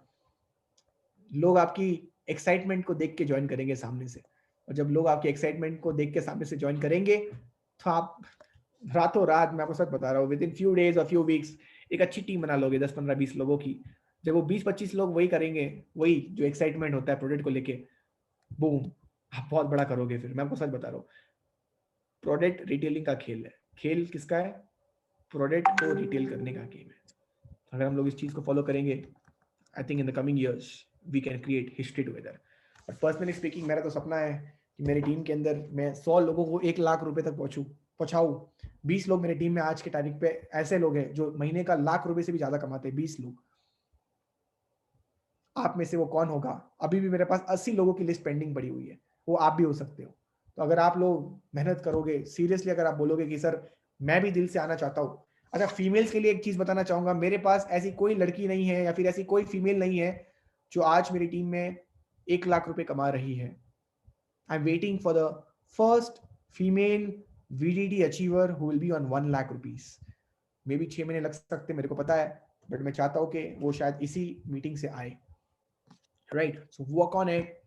A: लोग आपकी एक्साइटमेंट को देख के ज्वाइन करेंगे सामने से। और जब लोग आपके एक्साइटमेंट को देख के सामने से ज्वाइन करेंगे, तो आप रातों रात, मैं आपको सच बता रहा हूँ, विद इन फ्यू डेज और फ्यू वीक्स एक अच्छी टीम बना लोगे, 10 15 20 लोगों की। जब वो 20 25 लोग वही करेंगे, वही जो एक्साइटमेंट होता है प्रोडक्ट को लेके, बूम, आप बहुत बड़ा करोगे। फिर मैं आपको सच बता रहा हूँ, प्रोडक्ट रिटेलिंग का खेल है। खेल किसका है? प्रोडक्ट को रिटेल करने का गेम है। अगर हम लोग इस चीज को फॉलो करेंगे, I think in the coming years we can create history together. But personally speaking, मेरा तो सपना है कि मेरी टीम के अंदर मैं 100 लोगों को 1 लाख रुपए तक पहुंचाऊं। 20 लोग मेरी टीम में आज के तारीख पे ऐसे लोग हैं जो महीने का 1 लाख रुपए से भी ज्यादा कमाते हैं, 20 लोग। आप में से वो कौन होगा? अभी भी मेरे पास 80 लोगों की लिस्ट पेंडिंग पड़ी हुई है, वो आप भी हो सकते हो। तो अगर आप लोग मेहनत करोगे सीरियसली, अगर आप बोलोगे कि सर मैं भी दिल से आना चाहता हूँ। अच्छा, फीमेल्स के लिए एक चीज बताना चाहूंगा, मेरे पास ऐसी कोई लड़की नहीं है या फिर ऐसी कोई फीमेल नहीं है जो आज मेरी टीम में 1 लाख रुपए कमा रही है। I am waiting for the first female VDD achiever who will be on 1 lakh rupees. May be 6 महीने लग सकते, मेरे को पता है, बट मैं चाहता हूँ कि वो शायद इसी मीटिंग से आए। Right, so work on it.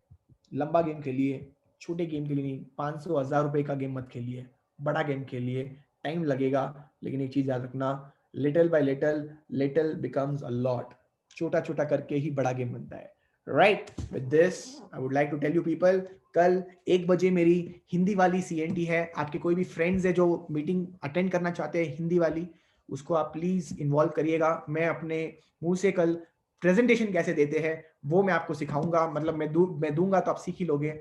A: लंबा गेम खेलिए, छोटे गेम के लिए नहीं। 500 1000 रुपए का गेम मत खेलिए, बड़ा गेम खेलिए। टाइम लगेगा, लेकिन एक चीज याद रखना, little by little, little becomes a lot. छोटा छोटा करके ही बड़ा गेम बनता है। Right, with this I would like to tell you people, कल 1 बजे मेरी हिंदी वाली CNT है। आपके कोई भी फ्रेंड्स है जो मीटिंग अटेंड करना चाहते हैं हिंदी वाली, उसको आप प्लीज इन्वॉल्व करिएगा। मैं अपने मुंह से कल प्रेजेंटेशन कैसे देते हैं वो मैं आपको सिखाऊंगा, मतलब मैं दूंगा तो आप सीख ही लोगे।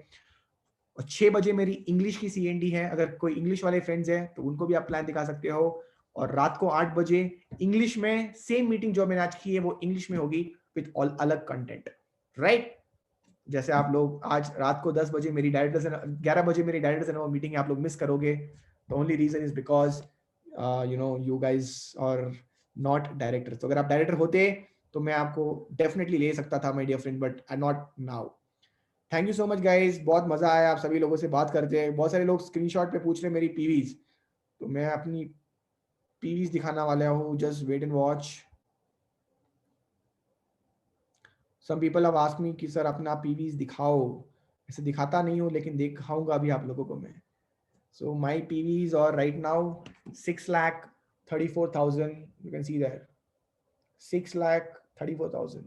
A: और 6 बजे मेरी इंग्लिश की CNT है, अगर कोई इंग्लिश वाले फ्रेंड्स हैं तो उनको भी आप प्लान दिखा सकते हो। और रात को 8 बजे इंग्लिश में सेम मीटिंग जो मैंने आज की है वो इंग्लिश में होगी विद ऑल अलग कंटेंट। राइट, जैसे आप लोग आज रात को 10 बजे मेरी डायरेक्टर्स 11 बजे मेरी डायरेक्टर्स एंड मीटिंग आप लोग मिस करोगे, the only reason is because you guys are not directors. तो अगर आप डायरेक्टर होते तो मैं आपको डेफिनेटली ले सकता था my dear friend, but I not now. Thank you so much guys, बहुत मजा आया आप सभी लोगों से बात करते हैं। बहुत सारे लोग स्क्रीनशॉट पे पूछ रहे हैं मेरी पीवीज, तो मैं अपनी पीवीज दिखाना वाला हूँ, just wait and watch. Some people have asked me कि सर अपना पीवीज दिखाओ। ऐसे दिखाता नहीं हूँ, लेकिन दिखाऊंगा अभी आप लोगों को मैं। सो माय पीवीज और right now 6,34,000, you can see that 6,34,000,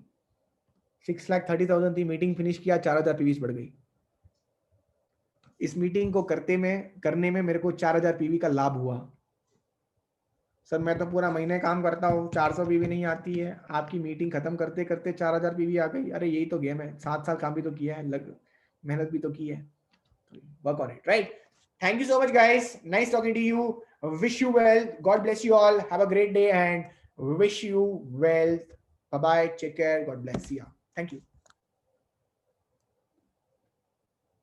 A: 6,30,000 थी। मीटिंग फिनिश किया, 4,000 पीवीज बढ़ गई। इस मीटिंग को करने में मेरे को 4,000 पीवी का लाभ हुआ। सर मैं तो पूरा महीने काम करता हूँ, 400 पीवी नहीं आती है, आपकी मीटिंग खत्म करते करते 4,000 पीवी आ गई। अरे यही तो गेम है, 7 साल काम भी तो किया है, मेहनत भी तो की है। Work on it, right? Thank you so much guys, nice talking to you, wish you well, God bless you all, have a great day and wish you wealth. Bye bye, take care, God bless you, thank you.